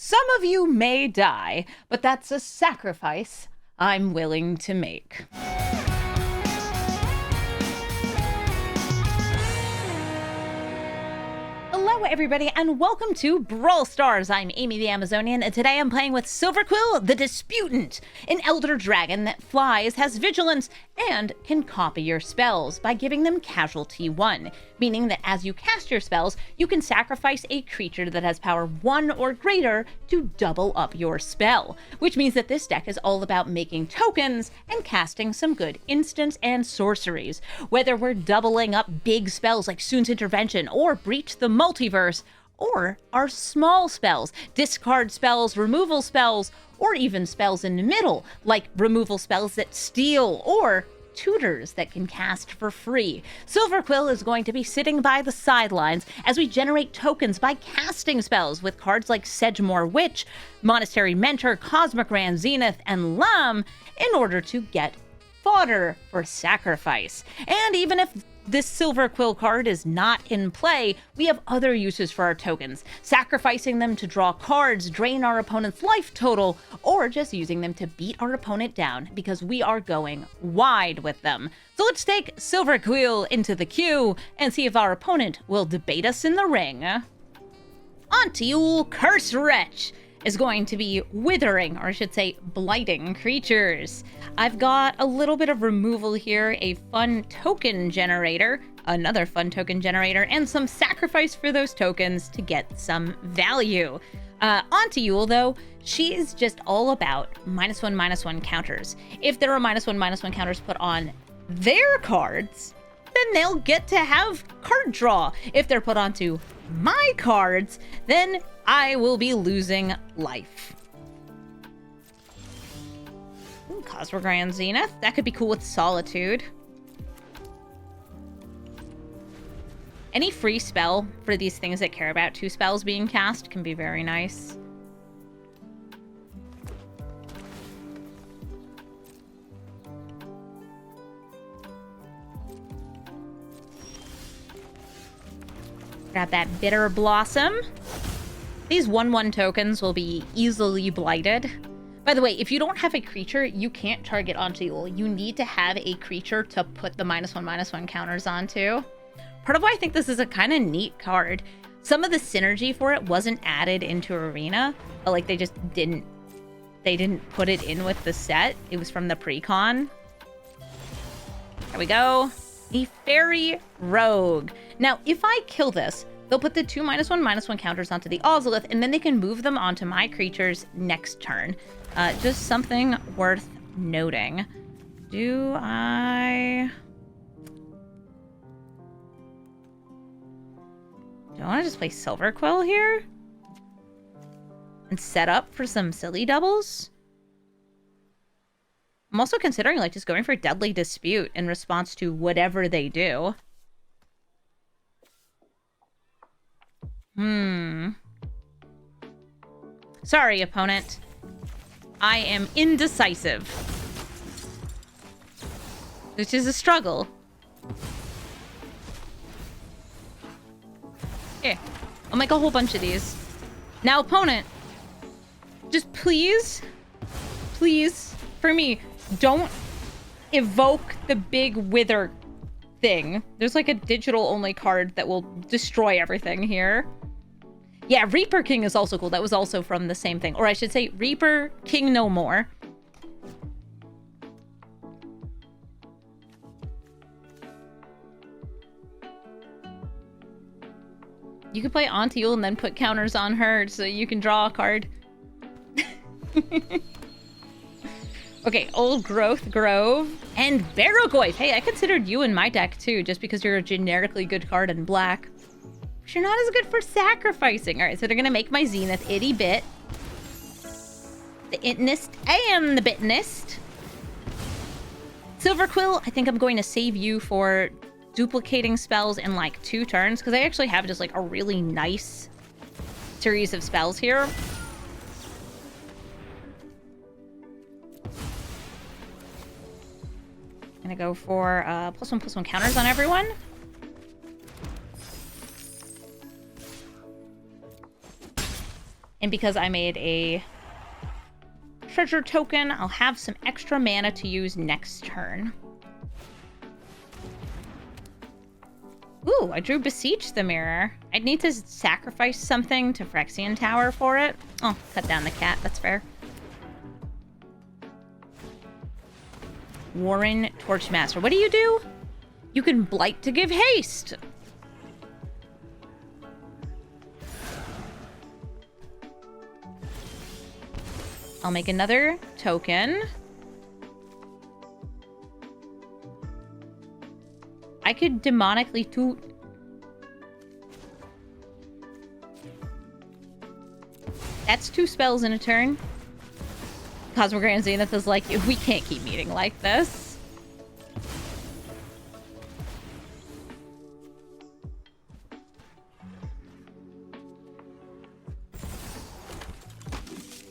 Some of you may die, but that's a sacrifice I'm willing to make. Hello everybody and welcome to Brawl Stars. I'm Amy the Amazonian and today I'm playing with Silverquill the Disputant, an elder dragon that flies, has vigilance, and can copy your spells by giving them casualty 1, meaning that as you cast your spells, you can sacrifice a creature that has power 1 or greater to double up your spell, which means that this deck is all about making tokens and casting some good instants and sorceries. Whether we're doubling up big spells like Soon's Intervention or Breach the Multiverse, or our small spells, discard spells, removal spells, or even spells in the middle, like removal spells that steal, or tutors that can cast for free. Silverquill is going to be sitting by the sidelines as we generate tokens by casting spells with cards like Sedgemoor Witch, Monastery Mentor, Cosmic Grand Zenith, and Lam in order to get fodder for sacrifice. And even if this Silverquill card is not in play, we have other uses for our tokens, sacrificing them to draw cards, drain our opponent's life total, or just using them to beat our opponent down because we are going wide with them. So let's take Silverquill into the queue and see if our opponent will debate us in the ring. Auntie Ool, Curse Wretch, is going to be withering, or I should say blighting creatures. I've got a little bit of removal here, a fun token generator, another fun token generator, and some sacrifice for those tokens to get some value. Auntie Ool, though, she's just all about -1/-1 counters. If there are -1/-1 counters put on their cards, then they'll get to have card draw. If they're put onto my cards, then I will be losing life. Ooh, Cosmic Grand Zenith. That could be cool with Solitude. Any free spell for these things that care about 2 spells being cast can be very nice. Grab that Bitter Blossom. These 1/1 tokens will be easily blighted. By the way, if you don't have a creature, you can't target Auntie Ool. You need to have a creature to put the -1/-1 counters onto. Part of why I think this is a kind of neat card. Some of the synergy for it wasn't added into Arena, but like they didn't put it in with the set. It was from the pre-con. There we go. The Fairy Rogue. Now, if I kill this, they'll put the 2 -1/-1 counters onto the Ozolith, and then they can move them onto my creatures next turn. Just something worth noting. Do I want to just play Silverquill here? And set up for some silly doubles? I'm also considering like just going for Deadly Dispute in response to whatever they do. Sorry, opponent. I am indecisive. Which is a struggle. Here, I'll make a whole bunch of these. Now, opponent, just please, for me, don't evoke the big wither thing. There's like a digital only card that will destroy everything here. Yeah, Reaper King is also cool. That was also from the same thing. Or I should say Reaper King no more. You could play Auntie Ool and then put counters on her so you can draw a card. Okay, Old Growth Grove and Barrogoyf. Hey, I considered you in my deck too, just because you're a generically good card in black. But you're not as good for sacrificing. All right, so they're gonna make my Zenith itty bit, the Itnist and the Bitnist. Silverquill, I think I'm going to save you for duplicating spells in like 2 turns, because I actually have just like a really nice series of spells here. Gonna go for +1/+1 counters on everyone. And because I made a treasure token, I'll have some extra mana to use next turn. Ooh, I drew Beseech the Mirror. I'd need to sacrifice something to Phyrexian Tower for it. Oh, cut down the cat. That's fair. Warren Torchmaster. What do? You can Blight to give haste. I'll make another token. I could demonically toot. That's 2 spells in a turn. Cosmic Grand Zenith is like, we can't keep meeting like this.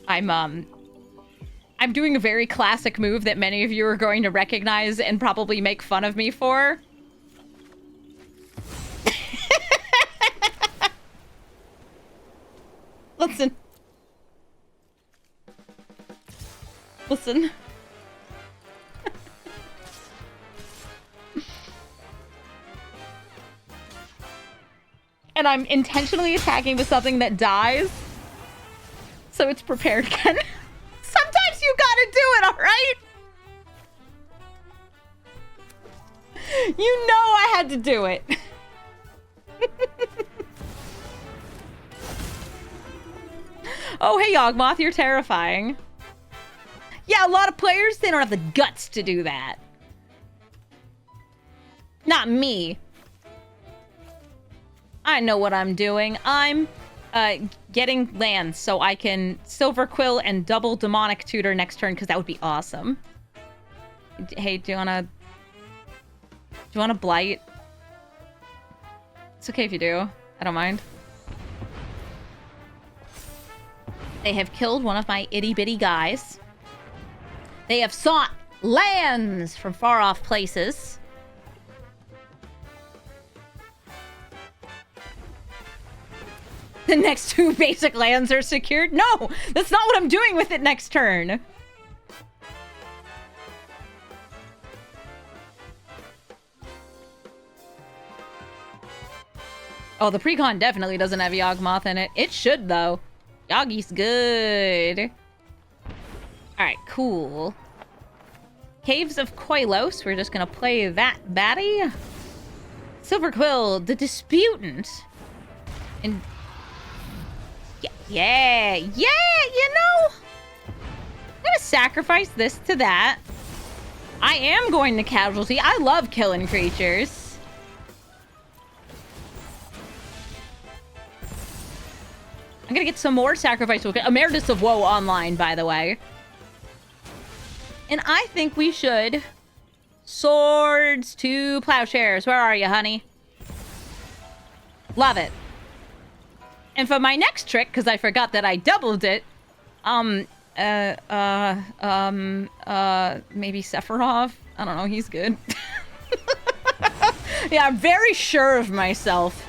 I'm doing a very classic move that many of you are going to recognize and probably make fun of me for. Listen. Listen. And I'm intentionally attacking with something that dies. So it's prepared again. Sometimes you gotta do it, alright? You know I had to do it. Oh, hey, Yawgmoth, you're terrifying. Yeah, a lot of players, they don't have the guts to do that. Not me. I know what I'm doing. I'm getting lands so I can Silverquill and double Demonic Tutor next turn, because that would be awesome. Hey, do you wanna Blight? It's okay if you do. I don't mind. They have killed one of my itty-bitty guys. They have sought lands from far-off places. The next 2 basic lands are secured? No! That's not what I'm doing with it next turn! Oh, the precon definitely doesn't have Yawgmoth in it. It should, though. Yoggy's good. Alright, cool. Caves of Koilos. We're just gonna play that baddie. Silverquill, the Disputant. And... Yeah, you know... I'm gonna sacrifice this to that. I am going to Casualty. I love killing creatures. I'm gonna get some more sacrifice. Emeritus of Woe online, by the way. And I think we should... Swords to Plowshares. Where are you, honey? Love it. And for my next trick, because I forgot that I doubled it, maybe Sephiroth? I don't know, he's good. Yeah, I'm very sure of myself.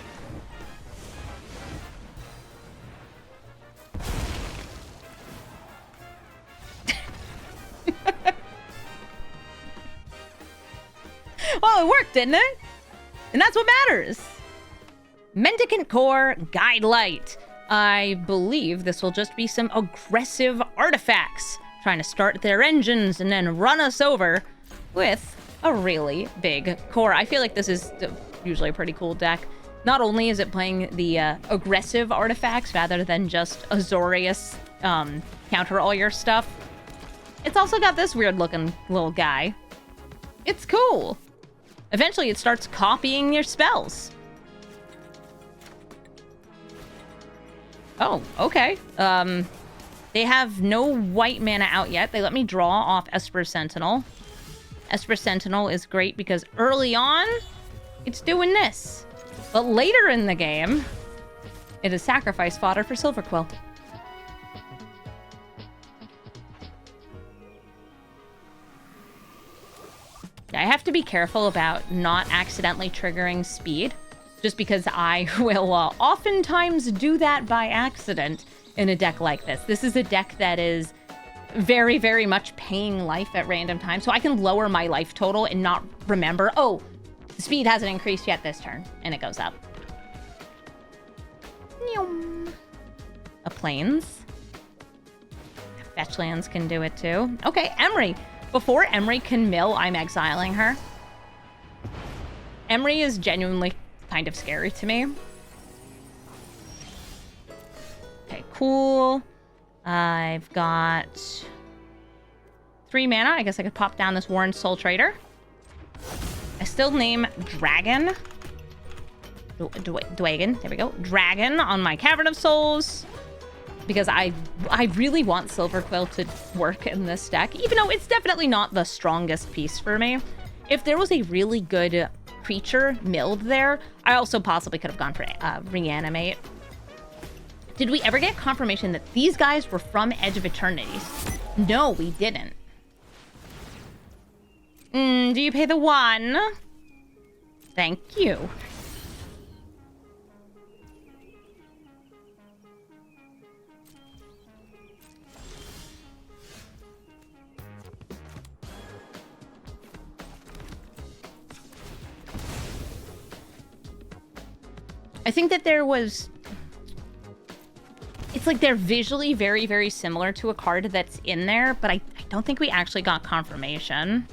Well, it worked, didn't it? And that's what matters. Mendicant Core, Guide Light. I believe this will just be some aggressive artifacts trying to start their engines and then run us over with a really big core. I feel like this is usually a pretty cool deck. Not only is it playing the aggressive artifacts rather than just Azorius counter all your stuff, it's also got this weird looking little guy. It's cool. Eventually it starts copying your spells. Oh, okay. They have no white mana out yet. They let me draw off Esper Sentinel. Esper Sentinel is great because early on, it's doing this. But later in the game, it is sacrifice fodder for Silverquill. I have to be careful about not accidentally triggering speed, just because I will oftentimes do that by accident in a deck like this. This is a deck that is very, very much paying life at random times. So I can lower my life total and not remember, oh, the speed hasn't increased yet this turn. And it goes up. A Plains. Fetch lands can do it too. Okay, Emery. Before Emery can mill, I'm exiling her. Emery is genuinely kind of scary to me. Okay, cool. I've got 3 mana. I guess I could pop down this Warren Soul Trader. I still name Dragon. Dwagon. There we go. Dragon on my Cavern of Souls. Because I really want Silverquill to work in this deck, even though it's definitely not the strongest piece for me. If there was a really good creature milled there, I also possibly could have gone for Reanimate. Did we ever get confirmation that these guys were from Edge of Eternities? No, we didn't. Do you pay the 1? Thank you. I think that there was... It's like they're visually very, very similar to a card that's in there, but I don't think we actually got confirmation.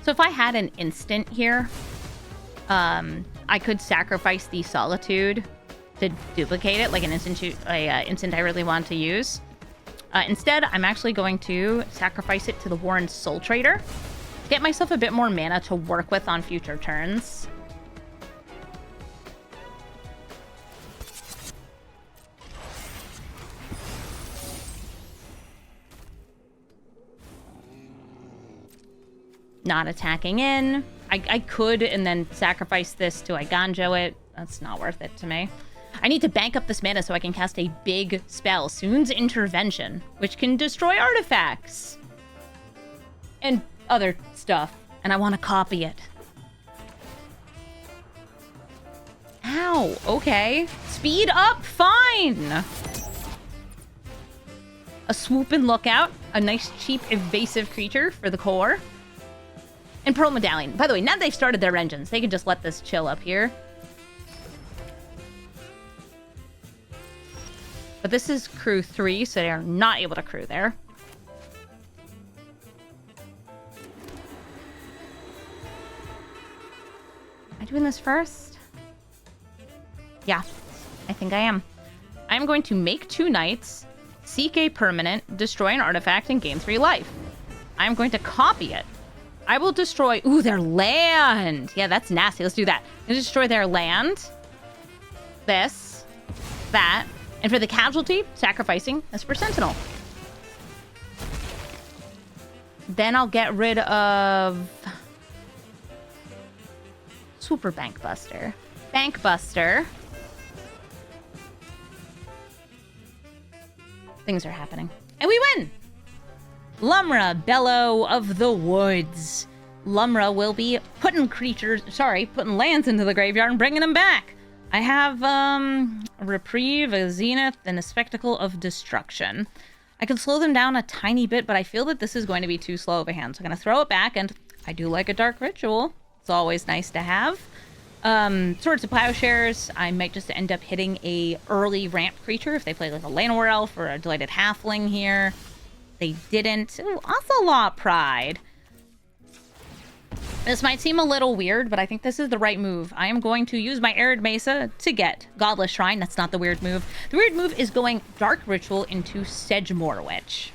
So if I had an instant here, I could sacrifice the Solitude to duplicate it, like an instant I really want to use. Instead, I'm actually going to sacrifice it to the Warren Soul Trader to get myself a bit more mana to work with on future turns. Not attacking in. I could and then sacrifice this to Iganjo it. That's not worth it to me. I need to bank up this mana so I can cast a big spell, Soon's Intervention, which can destroy artifacts and other stuff, and I want to copy it. Ow, okay. Speed up, fine. A Swoop and Lookout, a nice cheap evasive creature for the core. And Pearl Medallion. By the way, now they've started their engines, they can just let this chill up here. But this is crew 3, so they are not able to crew there. Am I doing this first? Yeah, I think I am. I'm going to make 2 knights, seek a permanent, destroy an artifact, and gain 3 life. I'm going to copy it. I will destroy... Ooh, their land! Yeah, that's nasty. Let's do that. I'm going to destroy their land. This. That. And for the casualty, sacrificing Esper Sentinel. Then I'll get rid of... Super Bank Buster. Bank Buster. Things are happening. And we win! Lumra, Bellow of the Woods. Lumra will be putting lands into the graveyard and bringing them back. I have a Reprieve, a Zenith, and a Spectacle of Destruction. I can slow them down a tiny bit, but I feel that this is going to be too slow of a hand. So I'm going to throw it back, and I do like a Dark Ritual. It's always nice to have. Swords of Plowshares, I might just end up hitting a early ramp creature if they play like a Llanowar Elf or a Delighted Halfling here. They didn't. Ooh, Ocelot Pride. This might seem a little weird, but I think this is the right move. I am going to use my Arid Mesa to get Godless Shrine. That's not the weird move. The weird move is going Dark Ritual into Sedgemoor Witch.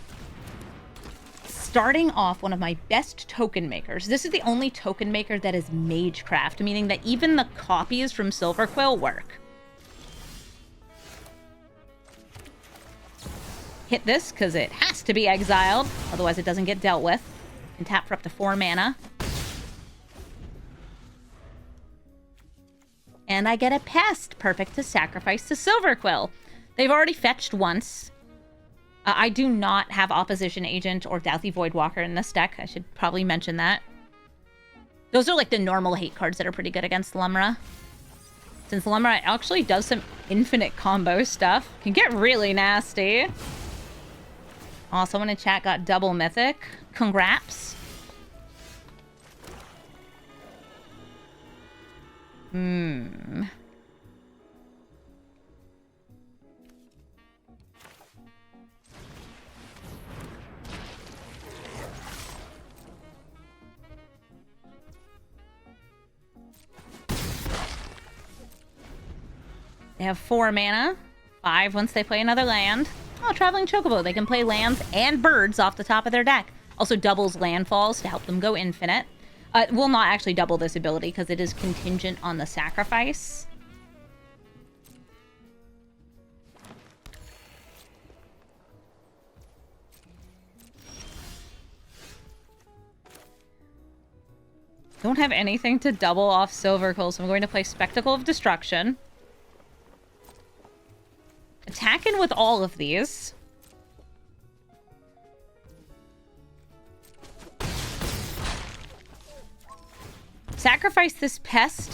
Starting off one of my best token makers. This is the only token maker that is Magecraft, meaning that even the copies from Silverquill work. Hit this, because it has to be exiled. Otherwise it doesn't get dealt with. And tap for up to 4 mana. And I get a Pest. Perfect to sacrifice to Silverquill. They've already fetched once. I do not have Opposition Agent or Douthie Voidwalker in this deck. I should probably mention that. Those are like the normal hate cards that are pretty good against Lumra. Since Lumra actually does some infinite combo stuff. Can get really nasty. Oh, someone in chat got double mythic. Congrats. They have 4 mana, 5 once they play another land. Oh, Traveling Chocobo. They can play lands and birds off the top of their deck. Also doubles landfalls to help them go infinite. It will not actually double this ability because it is contingent on the sacrifice. Don't have anything to double off Silverquill, so I'm going to play Spectacle of Destruction. Attacking with all of these. Sacrifice this pest,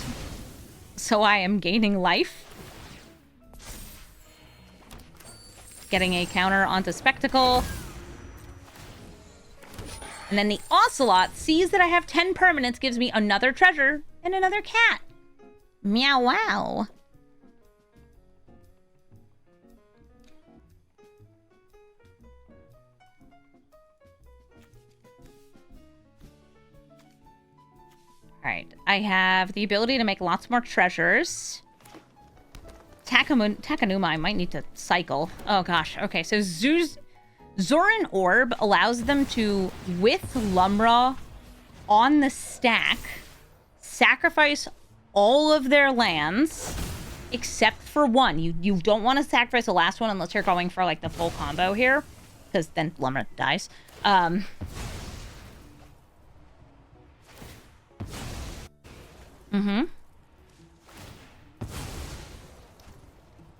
so I am gaining life. Getting a counter onto Spectacle. And then the Ocelot sees that I have 10 permanents, gives me another treasure and another cat. Meow wow. Alright, I have the ability to make lots more treasures. Takanuma, I might need to cycle. Oh gosh, okay, so Zoran Orb allows them to, with Lumra on the stack, sacrifice all of their lands, except for one. You don't want to sacrifice the last one unless you're going for like the full combo here, because then Lumra dies.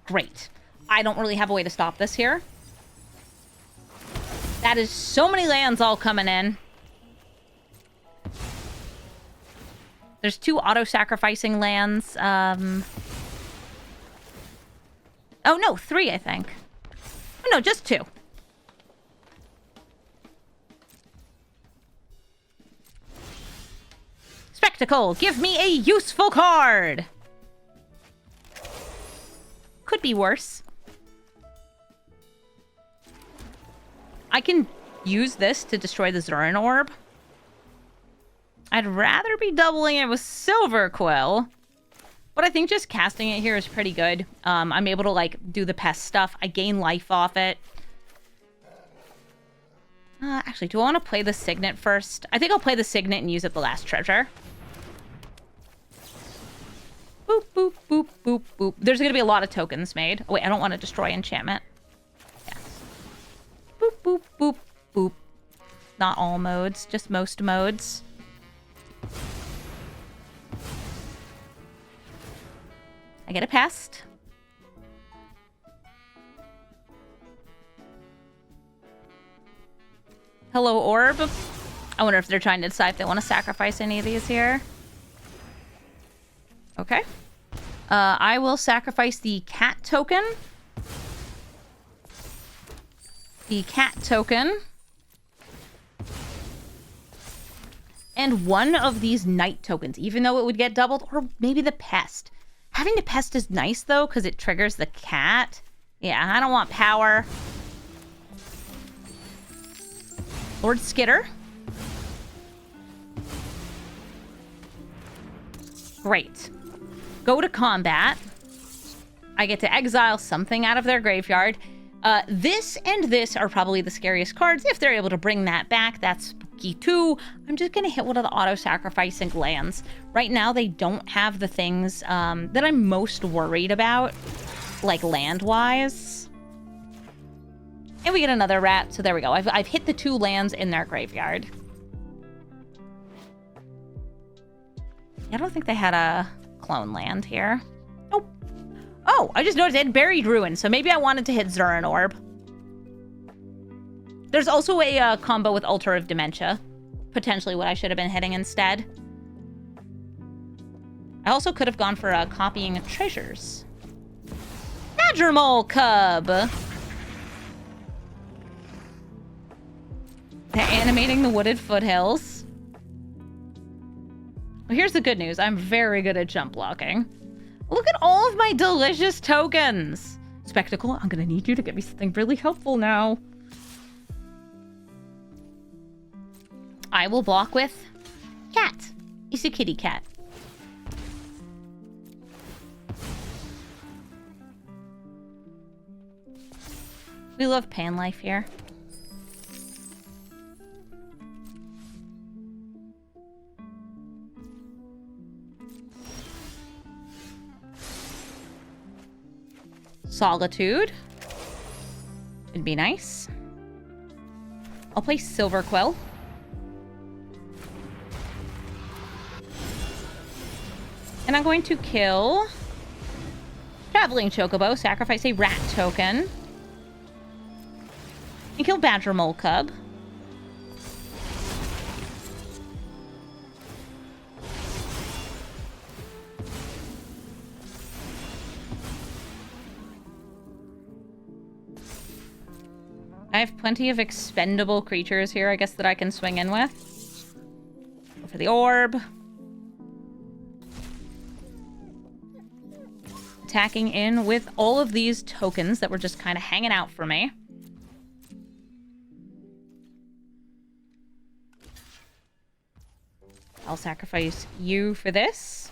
Great. I don't really have a way to stop this here. That is so many lands all coming in. There's 2 auto-sacrificing lands. Oh, no, 3, I think. Oh, no, just 2. Spectacle, give me a useful card! Could be worse. I can use this to destroy the Zoran Orb. I'd rather be doubling it with Silverquill. But I think just casting it here is pretty good. I'm able to, like, do the pest stuff. I gain life off it. Actually, do I want to play the Signet first? I think I'll play the Signet and use it the last treasure. Boop, boop, boop, boop, boop. There's going to be a lot of tokens made. Oh, wait, I don't want to destroy enchantment. Yes. Boop, boop, boop, boop. Not all modes, just most modes. I get a pest. Hello, Orb. I wonder if they're trying to decide if they want to sacrifice any of these here. Okay. I will sacrifice the cat token. The cat token. And one of these night tokens, even though it would get doubled, or maybe the pest. Having the pest is nice, though, because it triggers the cat. Yeah, I don't want power. Lord Skitter. Great. Go to combat. I get to exile something out of their graveyard. This and this are probably the scariest cards. If they're able to bring that back, that's spooky too. I'm just going to hit one of the auto-sacrificing lands. Right now, they don't have the things that I'm most worried about, like land-wise. And we get another rat, so there we go. I've hit the 2 lands in their graveyard. I don't think they had a clone land here. Oh, I just noticed it had Buried Ruin, so maybe I wanted to hit Zoran Orb. There's also a combo with Altar of Dementia. Potentially what I should have been hitting instead. I also could have gone for copying treasures. Badger Mole Cub! They're animating the wooded foothills. Well, here's the good news. I'm very good at jump blocking. Look at all of my delicious tokens! Spectacle, I'm gonna need you to get me something really helpful now. I will block with cat. He's a kitty cat. We love pan life here. Solitude. It'd be nice. I'll play Silverquill. And I'm going to kill Traveling Chocobo, sacrifice a rat token, and kill Badger Mole Cub. I have plenty of expendable creatures here, I guess, that I can swing in with. Go for the orb. Attacking in with all of these tokens that were just kind of hanging out for me. I'll sacrifice you for this.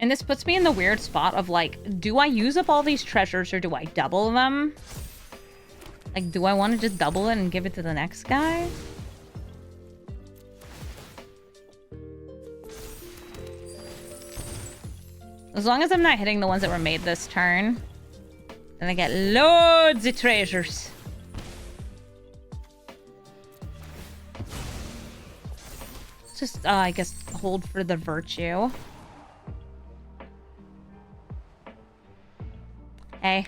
And this puts me in the weird spot of, like, do I use up all these treasures or do I double them? Like, do I want to just double it and give it to the next guy? As long as I'm not hitting the ones that were made this turn, then I get loads of treasures. Just, I guess, hold for the virtue. Hey.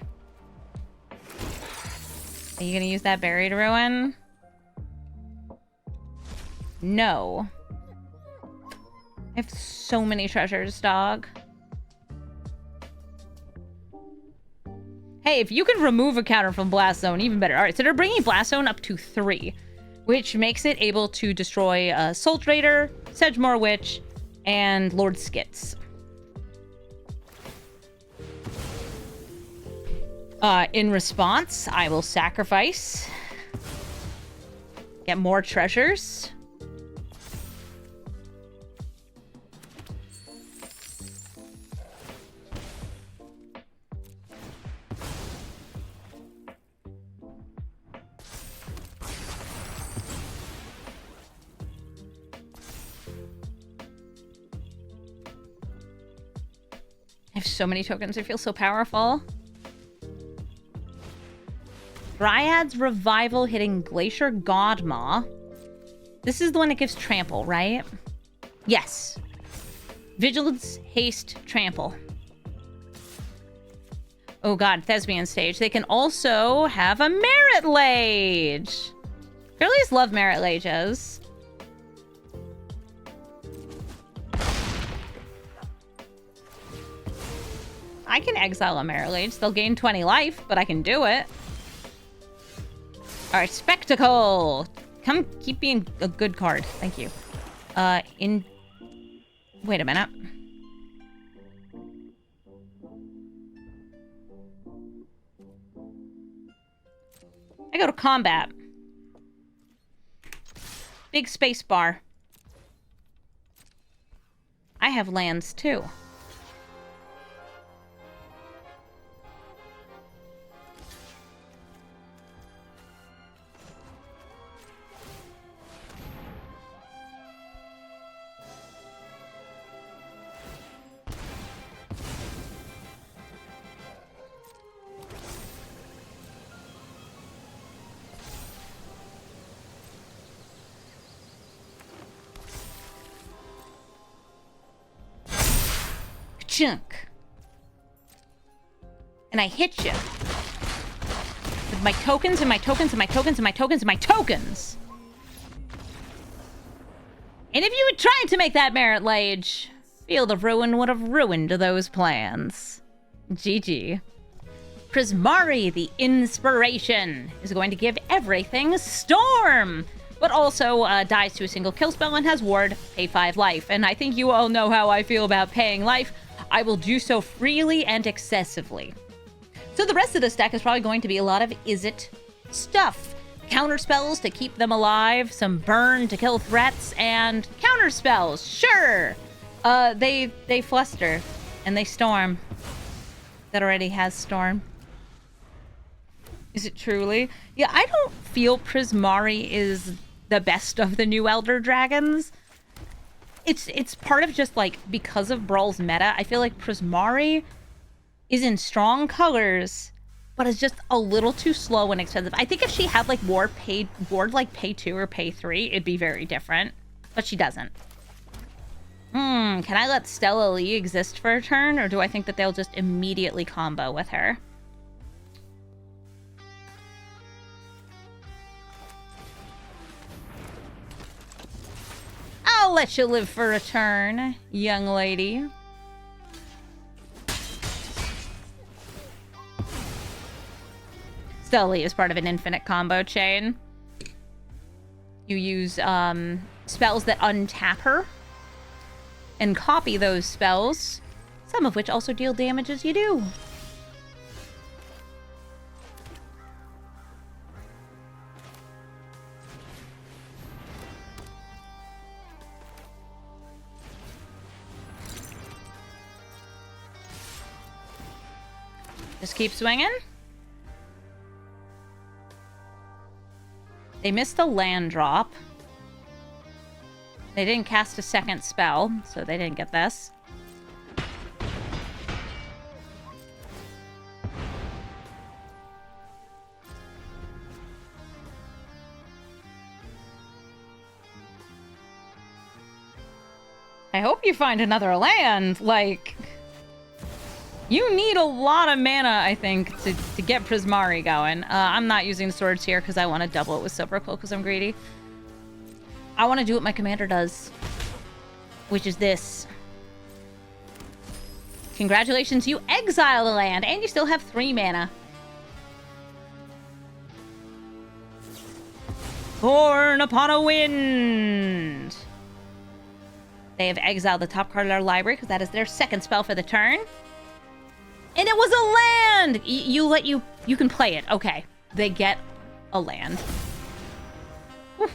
Are you gonna use that buried ruin? No. I have so many treasures, dog. Hey, if you can remove a counter from Blast Zone, even better. Alright, so they're bringing Blast Zone up to 3, which makes it able to destroy Soul Trader, Sedgemoor Witch, and Lord Skits. In response, I will sacrifice. Get more treasures. I have so many tokens. I feel so powerful. Dryad's Revival hitting Glacier Godmaw. This is the one that gives Trample, right? Yes. Vigilance, Haste, Trample. Oh god, Thespian Stage. They can also have a Merit Lage. Girlies love Merit Lages. I can exile a Merit Lage. They'll gain 20 life, but I can do it. Alright, Spectacle! Come keep being a good card. Thank you. Wait a minute. I go to combat. Big space bar. I have lands too. Chunk. And I hit you. With my tokens and my tokens and my tokens and my tokens and my tokens. And if you had tried to make that Merit Lage, Field of Ruin would have ruined those plans. GG. Prismari, the inspiration, is going to give everything Storm, but also dies to a single kill spell and has Ward, pay 5 life. And I think you all know how I feel about paying life. I will do so freely and excessively. So the rest of this deck is probably going to be a lot of Izzet stuff. Counter spells to keep them alive, some burn to kill threats, and counter spells, sure! They fluster, and they storm. That already has storm. Is it truly? Yeah, I don't feel Prismari is the best of the new Elder Dragons. It's part of just, like, because of Brawl's meta, I feel like Prismari is in strong colors, but is just a little too slow and expensive. I think if she had, like, Ward like pay 2 or pay 3, it'd be very different. But she doesn't. Can I let Stella Lee exist for a turn, or do I think that they'll just immediately combo with her? I'll let you live for a turn, young lady. Stella Lee is part of an infinite combo chain. You use spells that untap her and copy those spells, some of which also deal damage as you do. Just keep swinging. They missed a land drop. They didn't cast a second spell, so they didn't get this. I hope you find another land. Like, you need a lot of mana, I think, to get Prismari going. I'm not using swords here because I want to double it with Silverquill because I'm greedy. I want to do what my commander does, which is this. Congratulations, you exile the land, and you still have 3 mana. Born upon a Wind. They have exiled the top card of their library because that is their second spell for the turn. And it was a land! You can play it. Okay. They get a land. Whew.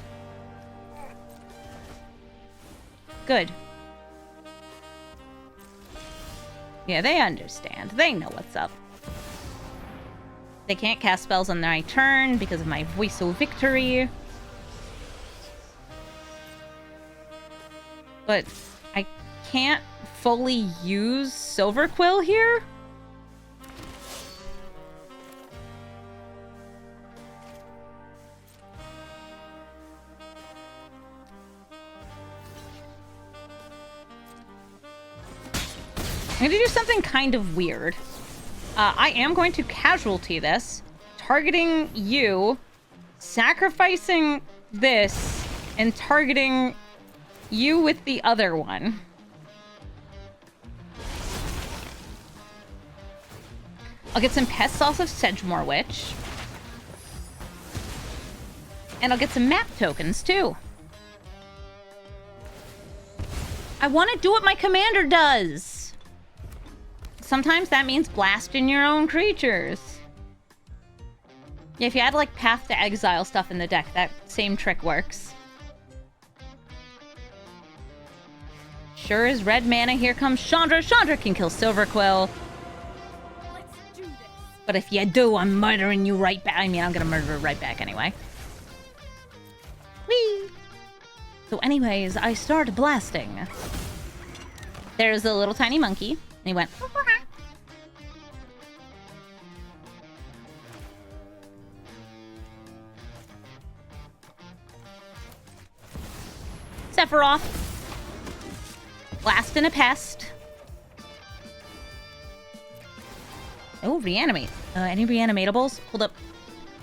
Good. Yeah, they understand. They know what's up. They can't cast spells on their turn because of my Voice of Victory. But I can't fully use Silverquill here? I'm going to do something kind of weird. I am going to casualty this, targeting you, sacrificing this, and targeting you with the other one. I'll get some pests off of Sedgemoor Witch. And I'll get some map tokens, too. I want to do what my commander does. Sometimes that means blasting your own creatures. Yeah, if you add, like, Path to Exile stuff in the deck, that same trick works. Sure as red mana, here comes Chandra. Chandra can kill Silverquill. Let's do this. But if you do, I'm murdering you right back. I mean, I'm gonna murder her right back anyway. Whee! So anyways, I start blasting. There's a little tiny monkey, and he went... Sephiroth. Blast and a pest. Oh, reanimate. Any reanimatables? Hold up.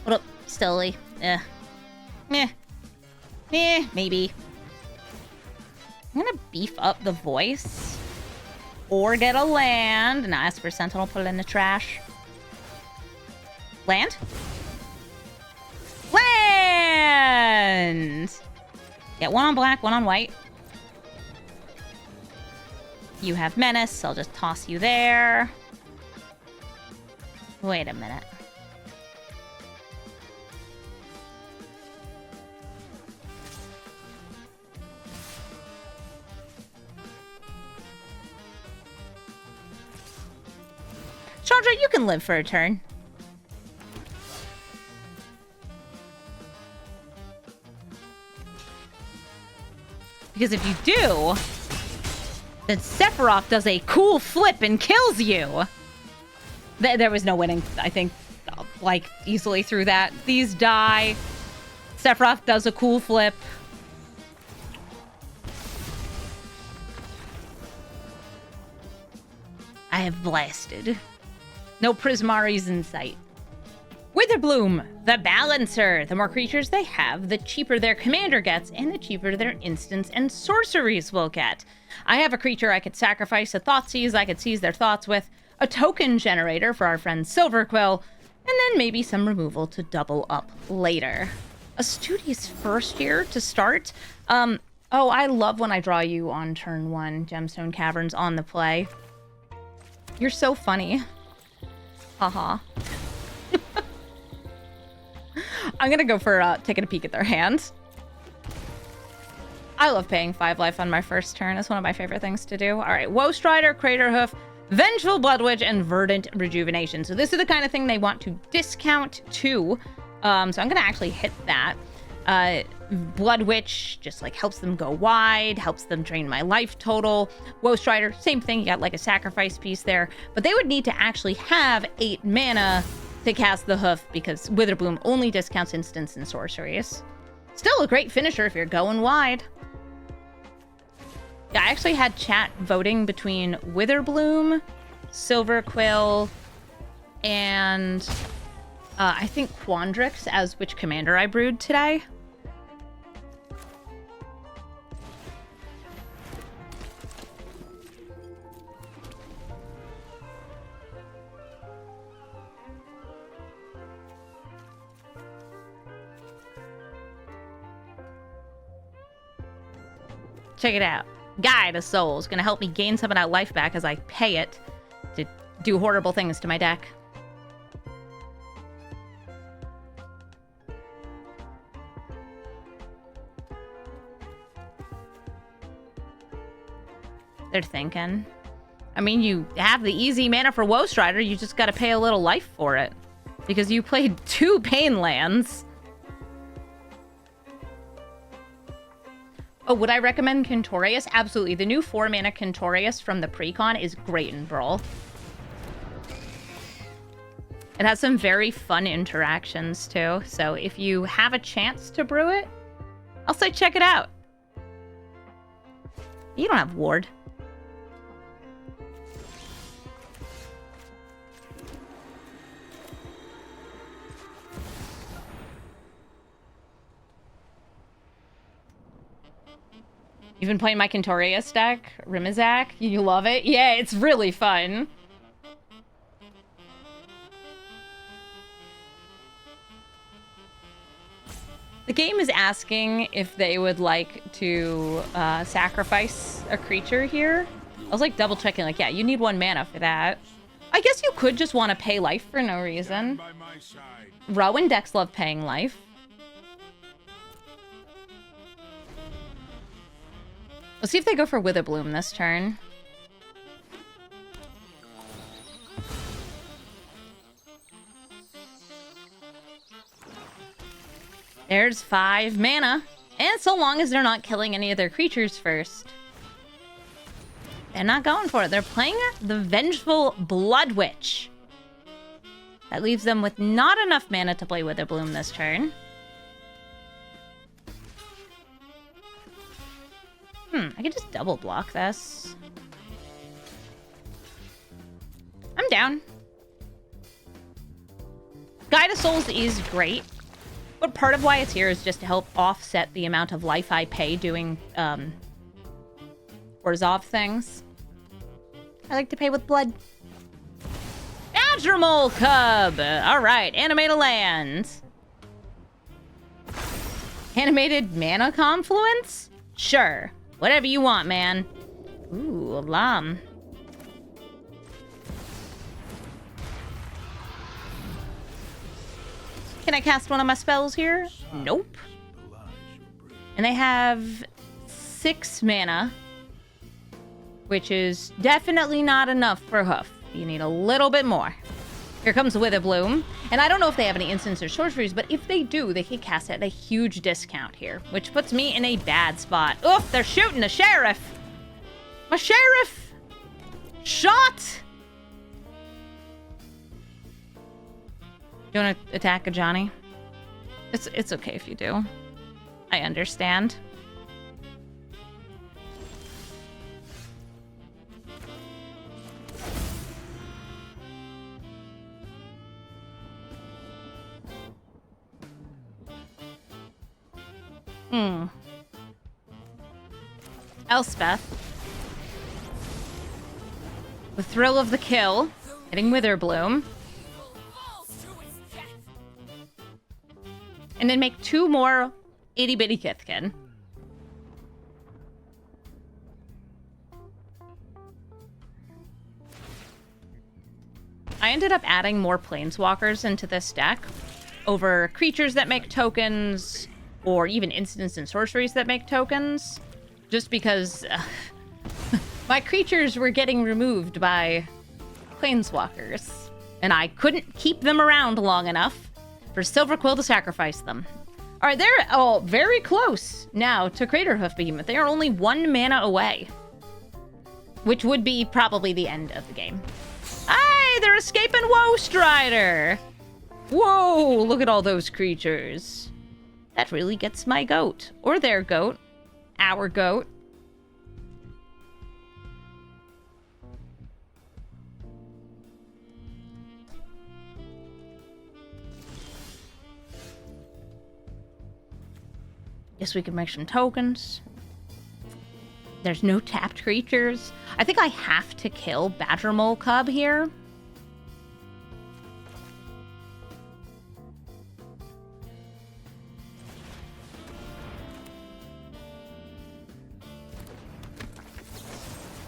Hold up. Stealthily. Maybe. I'm gonna beef up the voice. Or get a land and ask for Sentinel, put it in the trash. Land? Land! Yeah, one on black, one on white. You have Menace, so I'll just toss you there. Wait a minute. Chandra, you can live for a turn. Because if you do, then Sephiroth does a cool flip and kills you. There was no winning, I think, like, easily through that. These die. Sephiroth does a cool flip. I have blasted. No Prismaris in sight. Witherbloom, the Balancer. The more creatures they have, the cheaper their commander gets, and the cheaper their instants and sorceries will get. I have a creature I could sacrifice a Thoughtseize I could seize their thoughts with, a token generator for our friend Silverquill, and then maybe some removal to double up later. A studious first here to start. Oh, I love when I draw you on turn 1, Gemstone Caverns on the play. You're so funny. Haha. I'm gonna go for taking a peek at their hands. I love paying 5 life on my first turn. It's one of my favorite things to do. All right, Woe Strider, Craterhoof, Vengeful Bloodwitch, and Verdant Rejuvenation. So this is the kind of thing they want to discount to. So I'm gonna actually hit that. Bloodwitch just like helps them go wide, helps them drain my life total. Woe Strider, same thing. You got like a sacrifice piece there, but they would need to actually have 8 mana to cast the hoof because Witherbloom only discounts instants and sorceries. Still a great finisher if you're going wide. Yeah, I actually had chat voting between Witherbloom, Silverquill, and I think Quandrix as which commander I brewed today. Check it out. Guide of Souls. Gonna help me gain some of that life back as I pay it to do horrible things to my deck. They're thinking. I mean, you have the easy mana for Woe Strider, you just gotta pay a little life for it. Because you played 2 Pain lands. Oh, would I recommend Cantorius? Absolutely. The new 4-mana Cantorius from the Precon is great in Brawl. It has some very fun interactions, too. So if you have a chance to brew it, I'll say check it out. You don't have Ward. You've been playing my Cantorius deck, Rimizak. You love it? Yeah, it's really fun. The game is asking if they would like to sacrifice a creature here. I was like double checking, like, yeah, you need 1 mana for that. I guess you could just want to pay life for no reason. Rowan decks love paying life. Let's see if they go for Witherbloom this turn. There's 5 mana. And so long as they're not killing any of their creatures first. They're not going for it. They're playing the Vengeful Bloodwitch. That leaves them with not enough mana to play Witherbloom this turn. I could just double block this. I'm down. Guide of Souls is great, but part of why it's here is just to help offset the amount of life I pay doing Orzhov things. I like to pay with blood. Badgermole Cub! Alright, animate a land. Animated Mana Confluence? Sure. Whatever you want, man. Ooh, Lam. Can I cast one of my spells here? Nope. And they have 6 mana, which is definitely not enough for Hoof. You need a little bit more. Here comes Witherbloom. And I don't know if they have any instants or sorceries, but if they do, they can cast it at a huge discount here, which puts me in a bad spot. Oof, they're shooting the sheriff. My sheriff! Shot! Do you want to attack a Johnny? It's okay if you do. I understand. Elspeth. The thrill of the kill. Hitting Witherbloom. And then make 2 more itty bitty Kithkin. I ended up adding more planeswalkers into this deck over creatures that make tokens or even instants and sorceries that make tokens, just because my creatures were getting removed by planeswalkers and I couldn't keep them around long enough for Silverquill to sacrifice them. All right, they're all very close now to Craterhoof Behemoth. They are only 1 mana away, which would be probably the end of the game. Hey, they're escaping Woe Strider. Whoa, look at all those creatures. That really gets my goat, or their goat, our goat. Guess we can make some tokens. There's no tapped creatures. I think I have to kill Badgermole Cub here.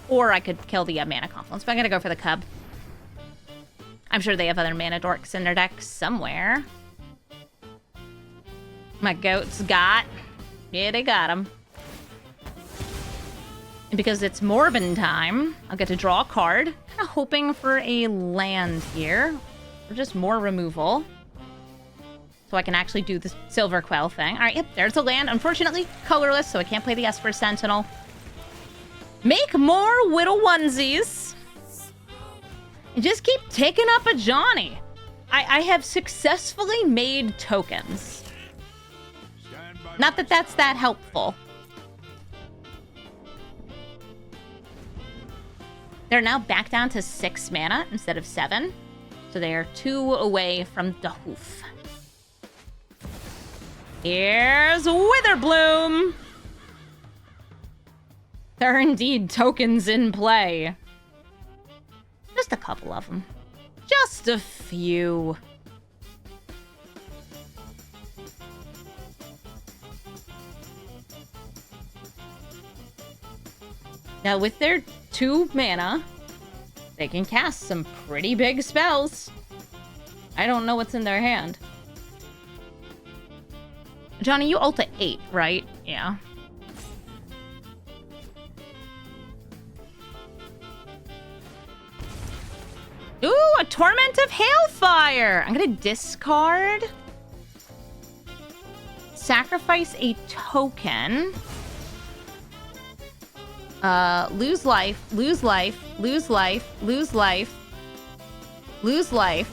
Or I could kill the Mana Confluence, but I'm gonna go for the Cub. I'm sure they have other Mana Dorks in their deck somewhere. My goats got... Yeah, they got them. And because it's Morbin time, I'll get to draw a card. Kind of hoping for a land here. Or just more removal. So I can actually do the Silverquill thing. Alright, yep, there's a land. Unfortunately, colorless, so I can't play the Esper Sentinel. Make more Whittle onesies. And just keep taking up a Johnny. I have successfully made tokens. Not that that's that helpful. They're now back down to 6 mana instead of 7. So they are 2 away from the hoof. Here's Witherbloom. There are indeed tokens in play. Just a couple of them. Just a few. Now, with their 2 mana, they can cast some pretty big spells. I don't know what's in their hand. Johnny, you ult at 8, right? Yeah. Ooh, a Torment of Hailfire! I'm gonna discard. Sacrifice a token. Lose life, lose life, lose life, lose life, lose life.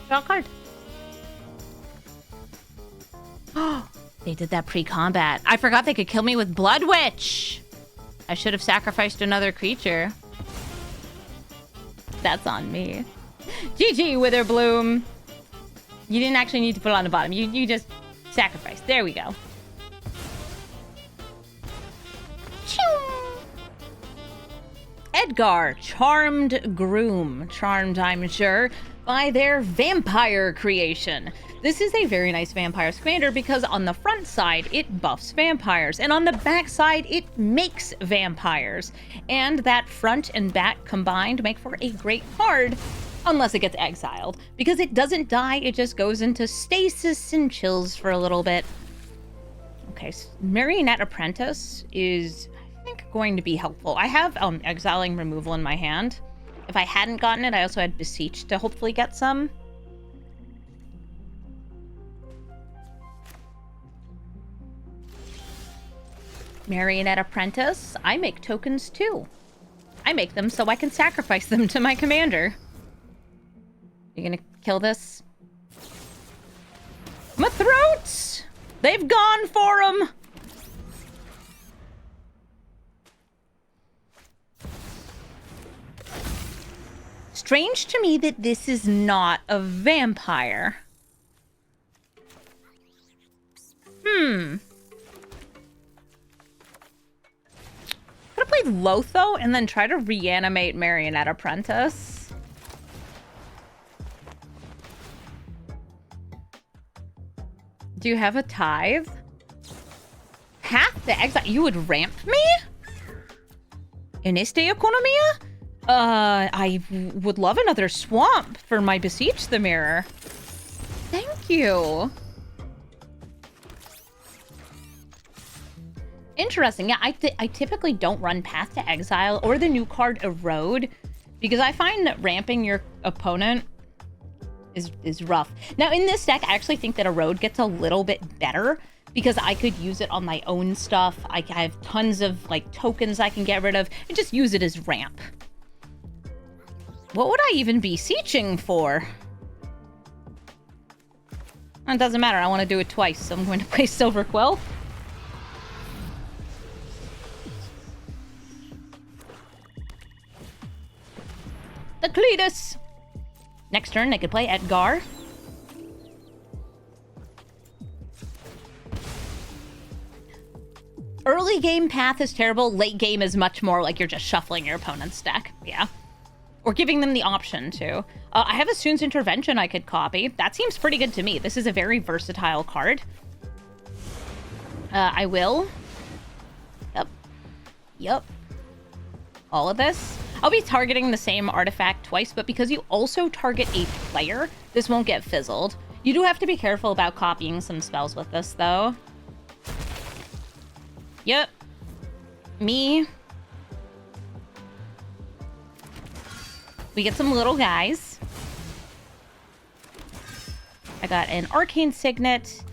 Draw a card. Oh, they did that pre-combat. I forgot they could kill me with Blood Witch. I should have sacrificed another creature. That's on me. GG, Witherbloom. You didn't actually need to put it on the bottom. You just sacrificed. There we go. Edgar, Charmed Groom. Charmed, I'm sure, by their vampire creation. This is a very nice Vampires commander because on the front side, it buffs vampires, and on the back side, it makes vampires. And that front and back combined make for a great card, unless it gets exiled. Because it doesn't die, it just goes into stasis and chills for a little bit. Okay, so Marionette Apprentice is, I think, going to be helpful. I have exiling removal in my hand. If I hadn't gotten it, I also had Beseech to hopefully get some. Marionette Apprentice. I make tokens too. I make them so I can sacrifice them to my commander. You gonna kill this? My throats! They've gone for him! Strange to me that this is not a vampire. Could have played Lotho and then try to reanimate Marionette Apprentice. Do you have a tithe? Path to exile? You would ramp me? En esta economía? I would love another swamp for my Beseech the Mirror. Thank you. Interesting. Yeah, I typically don't run Path to Exile or the new card Erode because I find that ramping your opponent is rough. Now, in this deck, I actually think that Erode gets a little bit better because I could use it on my own stuff. I have tons of, like, tokens I can get rid of and just use it as ramp. What would I even be beseeching for? It doesn't matter. I want to do it twice, so I'm going to play Silverquill. The Cletus. Next turn, they could play Edgar. Early game Path is terrible. Late game is much more like you're just shuffling your opponent's deck. Yeah. Or giving them the option to. I have a Soon's Intervention I could copy. That seems pretty good to me. This is a very versatile card. I will. Yep. All of this. I'll be targeting the same artifact twice, but because you also target a player, this won't get fizzled. You do have to be careful about copying some spells with this, though. Yep. Me. We get some little guys. I got an Arcane Signet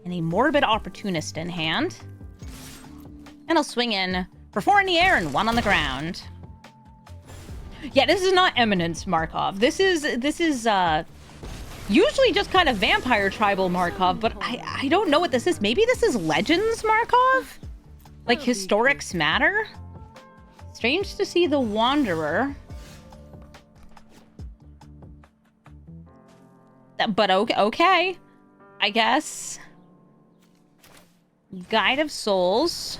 and a Morbid Opportunist in hand. And I'll swing in for 4 in the air and 1 on the ground. Yeah, this is not Eminence Markov. This is usually just kind of Vampire Tribal Markov, but I don't know what this is. Maybe this is Legends Markov? Like Historics Matter? Strange to see the Wanderer. But okay. I guess. Guide of Souls.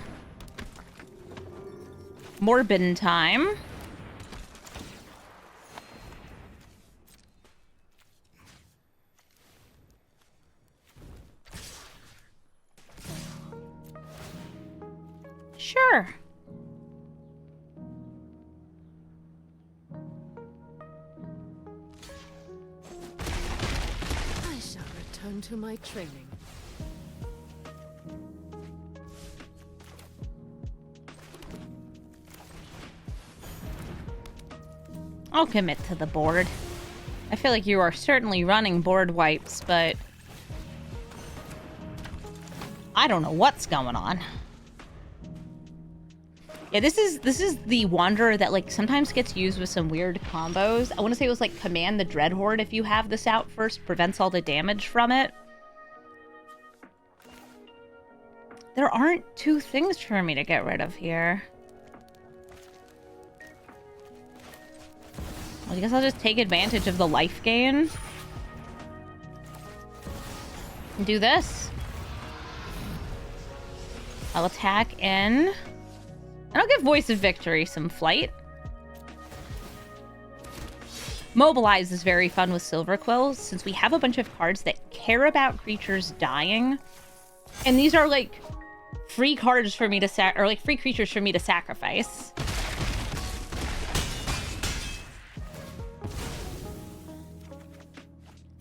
Morbid Time. Sure. I shall return to my training. I'll commit to the board. I feel like you are certainly running board wipes, but I don't know what's going on. Yeah, this is the Wanderer that, like, sometimes gets used with some weird combos. I want to say it was, like, Command the Dreadhorde if you have this out first. Prevents all the damage from it. There aren't 2 things for me to get rid of here. Well, I guess I'll just take advantage of the life gain. Do this. I'll attack in. And I'll give Voice of Victory some flight. Mobilize is very fun with Silverquill, since we have a bunch of cards that care about creatures dying. And these are like free cards for me to free creatures for me to sacrifice.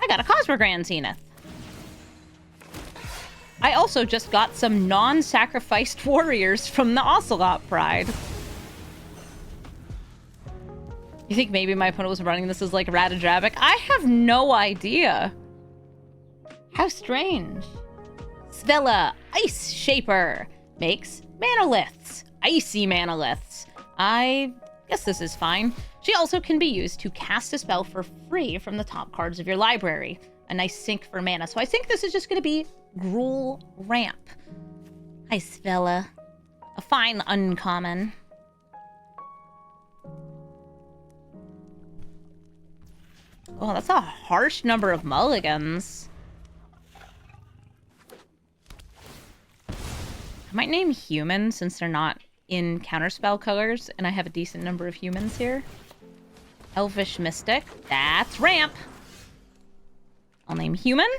I got a Cosmogran Zenith. I also just got some non-sacrificed warriors from the Ocelot Pride. You think maybe my opponent was running this as like Ratadrabic? I have no idea. How strange. Svella, Ice Shaper, makes manaliths. Icy manaliths. I guess this is fine. She also can be used to cast a spell for free from the top cards of your library. A nice sink for mana. So I think this is just going to be Gruul Ramp. Hi, Svella. A fine uncommon. Oh, that's a harsh number of mulligans. I might name human since they're not in counterspell colors, and I have a decent number of humans here. Elvish Mystic. That's ramp. I'll name human.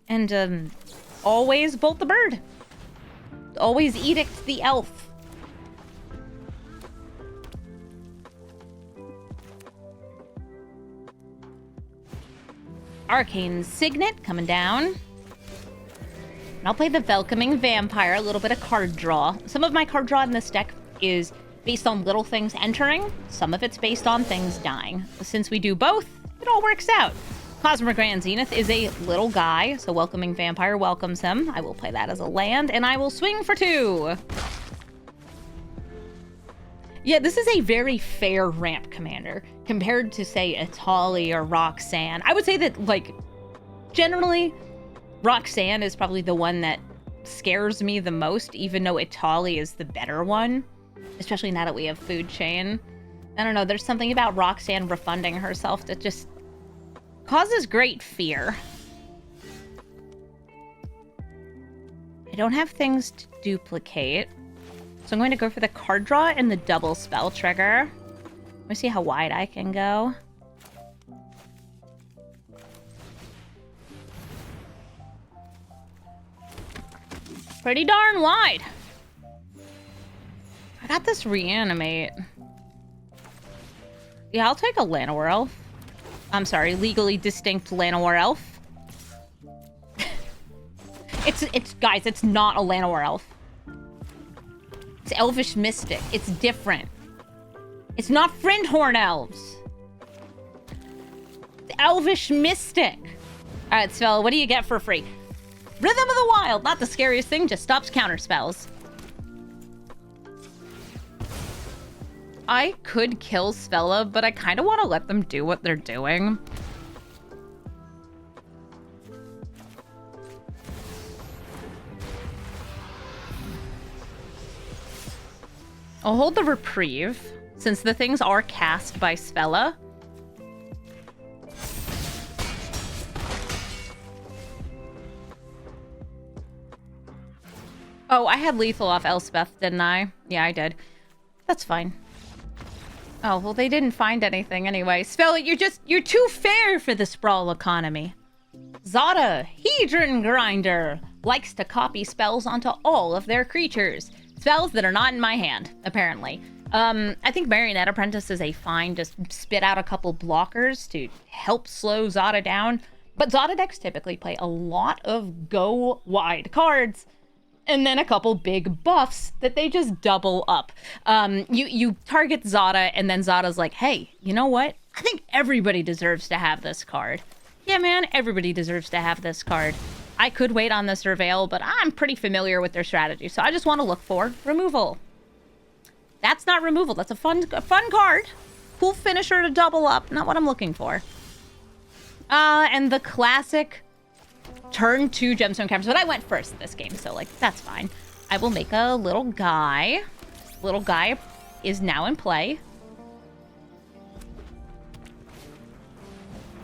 And always Bolt the Bird. Always Edict the Elf. Arcane Signet coming down. And I'll play the Welcoming Vampire, a little bit of card draw. Some of my card draw in this deck is based on little things entering. Some of it's based on things dying. Since we do both, it all works out. Cosmogran Zenith is a little guy, so Welcoming Vampire welcomes him. I will play that as a land, and I will swing for 2. Yeah, this is a very fair ramp commander compared to, say, Atali or Roxanne. I would say that, like, generally, Roxanne is probably the one that scares me the most, even though Atali is the better one, especially now that we have Food Chain. I don't know, there's something about Roxanne refunding herself that just causes great fear. I don't have things to duplicate, so I'm going to go for the card draw and the double spell trigger. Let me see how wide I can go. Pretty darn wide. I got this reanimate. Yeah, I'll take a Llanowar Elf. I'm sorry, legally distinct Llanowar Elf. It's guys, it's not a Llanowar Elf. It's Elvish Mystic. It's different. It's not Friendhorn Elves. It's Elvish Mystic. All right, Svella, what do you get for free? Rhythm of the Wild. Not the scariest thing, just stops counter spells. I could kill Svella, but I kind of want to let them do what they're doing. I'll hold the reprieve, since the things are cast by Svella. Oh, I had lethal off Elspeth, didn't I? Yeah, I did. That's fine. Oh, well, they didn't find anything anyway. Svella, you're too fair for this Brawl economy. Zada, Hedron Grinder, likes to copy spells onto all of their creatures. Spells that are not in my hand, apparently. I think Marionette Apprentice is a fine, just spit out a couple blockers to help slow Zada down. But Zada decks typically play a lot of go wide cards, and then a couple big buffs that they just double up. You target Zada, and then Zada's like, hey, you know what? I think everybody deserves to have this card. Yeah, man, everybody deserves to have this card. I could wait on the Surveil, but I'm pretty familiar with their strategy, so I just want to look for removal. That's not removal. That's a fun card. Cool finisher to double up. Not what I'm looking for. And the classic turn 2 gemstone cameras, but I went first this game, so like that's fine. I will make a little guy. Little guy is now in play.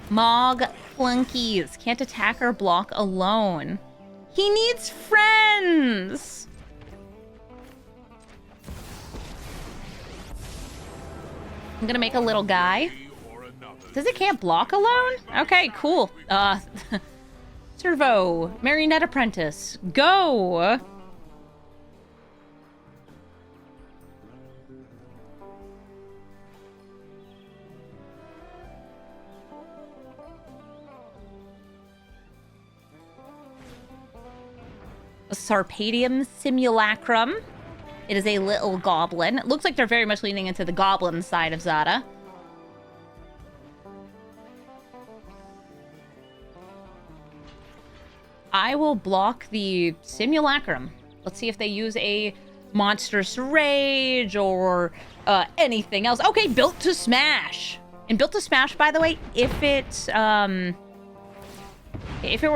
Mog flunkies. Can't attack or block alone. He needs friends! I'm gonna make a little guy. Says it can't block alone? Okay, cool. Servo, Marionette Apprentice, go! A Sarpadium Simulacrum. It is a little goblin. It looks like they're very much leaning into the goblin side of Zada. I will block the Simulacrum. Let's see if they use a Monstrous Rage or anything else. Okay, Built to Smash. And Built to Smash, by the way, if it were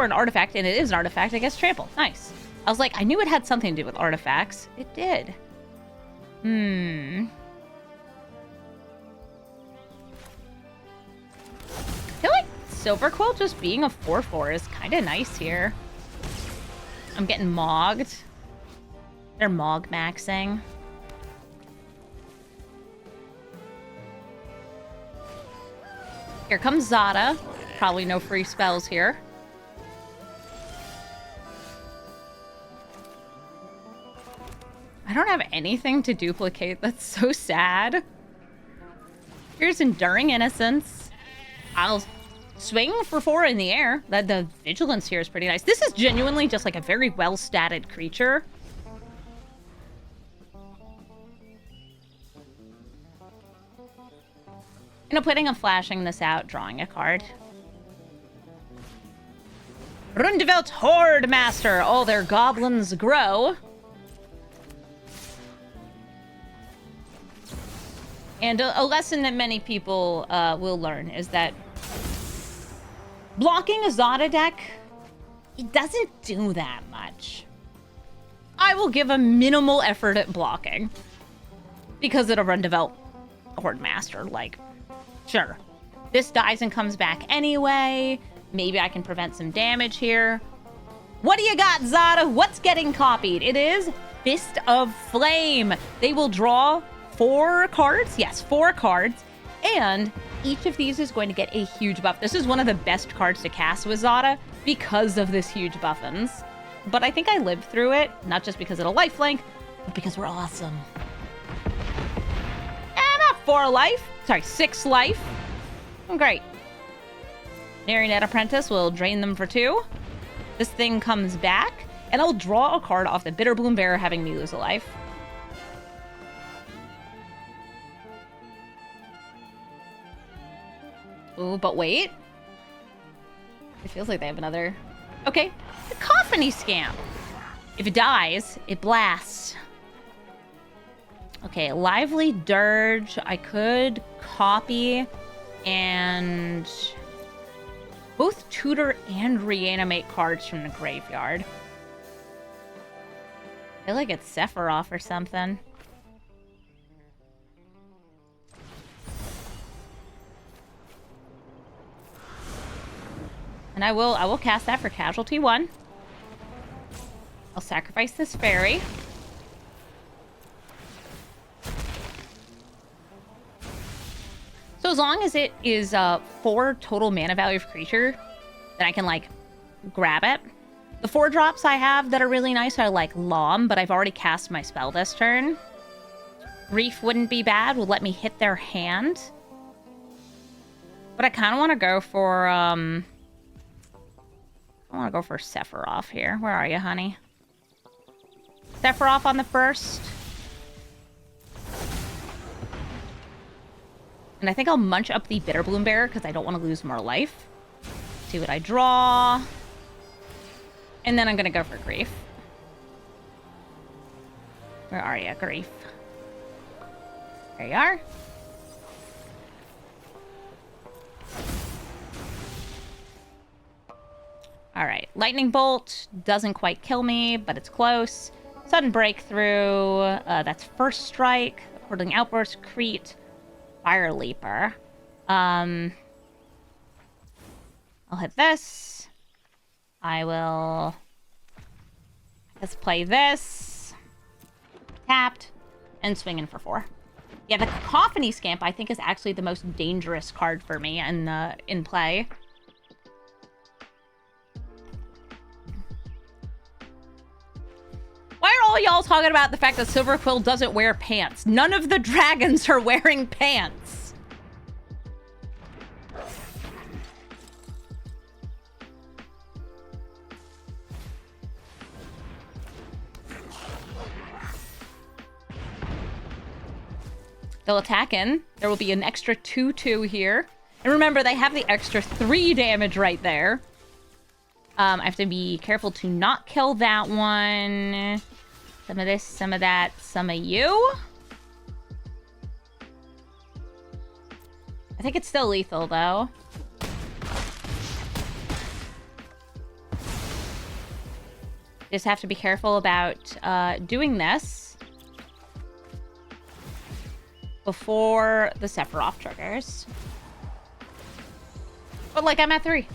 an artifact, and it is an artifact, I guess Trample. Nice. I was like, I knew it had something to do with artifacts. It did. I feel like Silverquill just being a 4/4 is kind of nice here. I'm getting mogged. They're mog maxing. Here comes Zada. Probably no free spells here. I don't have anything to duplicate. That's so sad. Here's Enduring Innocence. I'll swing for 4 in the air. The vigilance here is pretty nice. This is genuinely just like a very well-statted creature. And I'm planning on flashing this out, drawing a card. Rundevelt Horde Master. All their goblins grow. And a lesson that many people will learn is that blocking a Zada deck, it doesn't do that much. I will give a minimal effort at blocking because it'll Rundevelt Horde Master. Like, sure, this dies and comes back anyway. Maybe I can prevent some damage here. What do you got, Zada? What's getting copied? It is Fist of Flame. They will draw 4 cards. Yes, 4 cards. And each of these is going to get a huge buff. This is one of the best cards to cast with Zada because of this huge buffins. But I think I lived through it, not just because of the lifelink, but because we're awesome. And a 4 life. Sorry, 6 life. Great. Marionette Apprentice will drain them for 2. This thing comes back, and I'll draw a card off the Witherbloom Bearer, having me lose a life. Ooh, but wait. It feels like they have another... Okay, the Coffiny Scamp. If it dies, it blasts. Okay, Lively Dirge. I could copy and both tutor and reanimate cards from the graveyard. I feel like it's Sephiroth or something. And I will cast that for casualty 1. I'll sacrifice this fairy. So as long as it is 4 total mana value of creature, then I can like grab it. The 4 drops I have that are really nice are like Lom, but I've already cast my spell this turn. Reef wouldn't be bad, would let me hit their hand. But I kind of want to go for I want to go for Sephiroth here. Where are you, honey? Sephiroth on the first. And I think I'll munch up the Witherbloom Bearer because I don't want to lose more life. See what I draw. And then I'm going to go for Grief. Where are you, Grief? There you are. Alright, Lightning Bolt doesn't quite kill me, but it's close. Sudden Breakthrough, that's First Strike. Hurtling Outburst, Crete, Fire Leaper. I'll hit this. I will... Let's play this. Tapped. And swing in for 4. Yeah, the Cacophony Scamp, I think, is actually the most dangerous card for me in play. Why are all y'all talking about the fact that Silverquill doesn't wear pants? None of the dragons are wearing pants. They'll attack in. There will be an extra 2/2 here. And remember, they have the extra 3 damage right there. I have to be careful to not kill that one. Some of this, some of that, some of you. I think it's still lethal, though. Just have to be careful about doing this before the Sephiroth triggers. But, like, I'm at 3.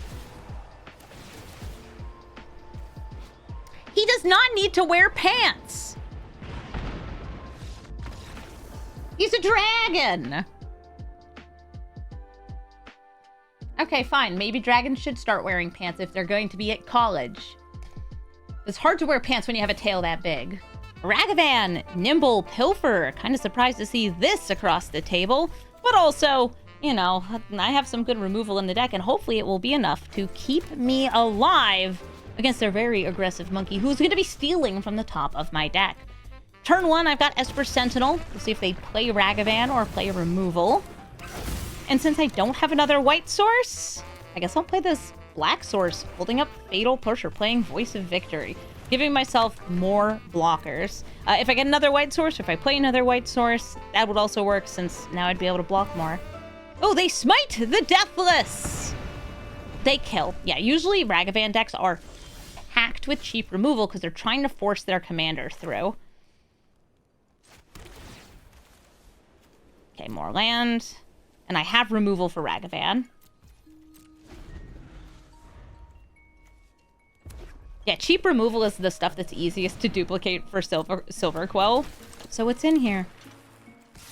He does not need to wear pants. He's a dragon. Okay, fine. Maybe dragons should start wearing pants if they're going to be at college. It's hard to wear pants when you have a tail that big. Ragavan, Nimble Pilfer. Kind of surprised to see this across the table. But also, you know, I have some good removal in the deck, and hopefully it will be enough to keep me alive against their very aggressive monkey, who's going to be stealing from the top of my deck. Turn 1, I've got Esper Sentinel. We'll see if they play Ragavan or play removal. And since I don't have another white source, I guess I'll play this black source, holding up Fatal Push or playing Voice of Victory, giving myself more blockers. If I get another white source, or if I play another white source, that would also work, since now I'd be able to block more. Oh, they smite the Deathless! They kill. Yeah, usually Ragavan decks are packed with cheap removal because they're trying to force their commander through. Okay, more land. And I have removal for Ragavan. Yeah, cheap removal is the stuff that's easiest to duplicate for Silverquill. So what's in here?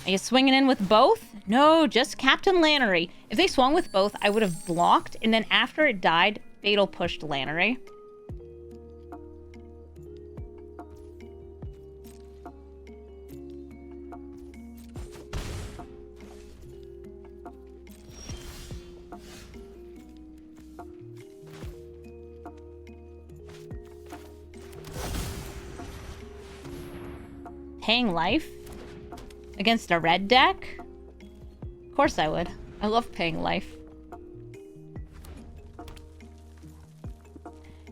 Are you swinging in with both? No, just Captain Lannery. If they swung with both, I would have blocked, and then after it died, Fatal Pushed Lannery. Paying life against a red deck? Of course I would. I love paying life.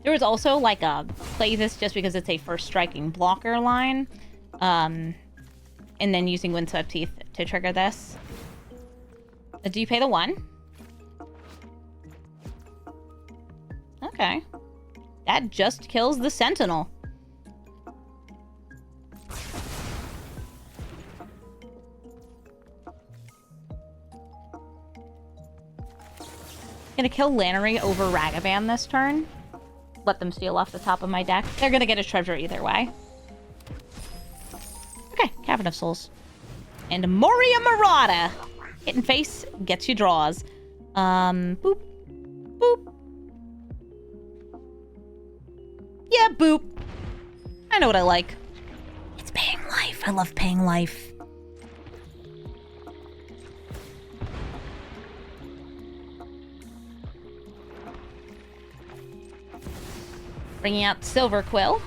There was also like a play this just because it's a first striking blocker line. And then using Windswept Teeth to trigger this. Do you pay the 1? Okay. That just kills the Sentinel. Gonna kill Lannery over Ragavan this turn. Let them steal off the top of my deck. They're gonna get a treasure either way. Okay, Cavern of Souls. And Moria Marauder. Hitting face gets you draws. Boop. Boop. Yeah, boop. I know what I like. It's paying life. I love paying life. Bringing out Silverquill.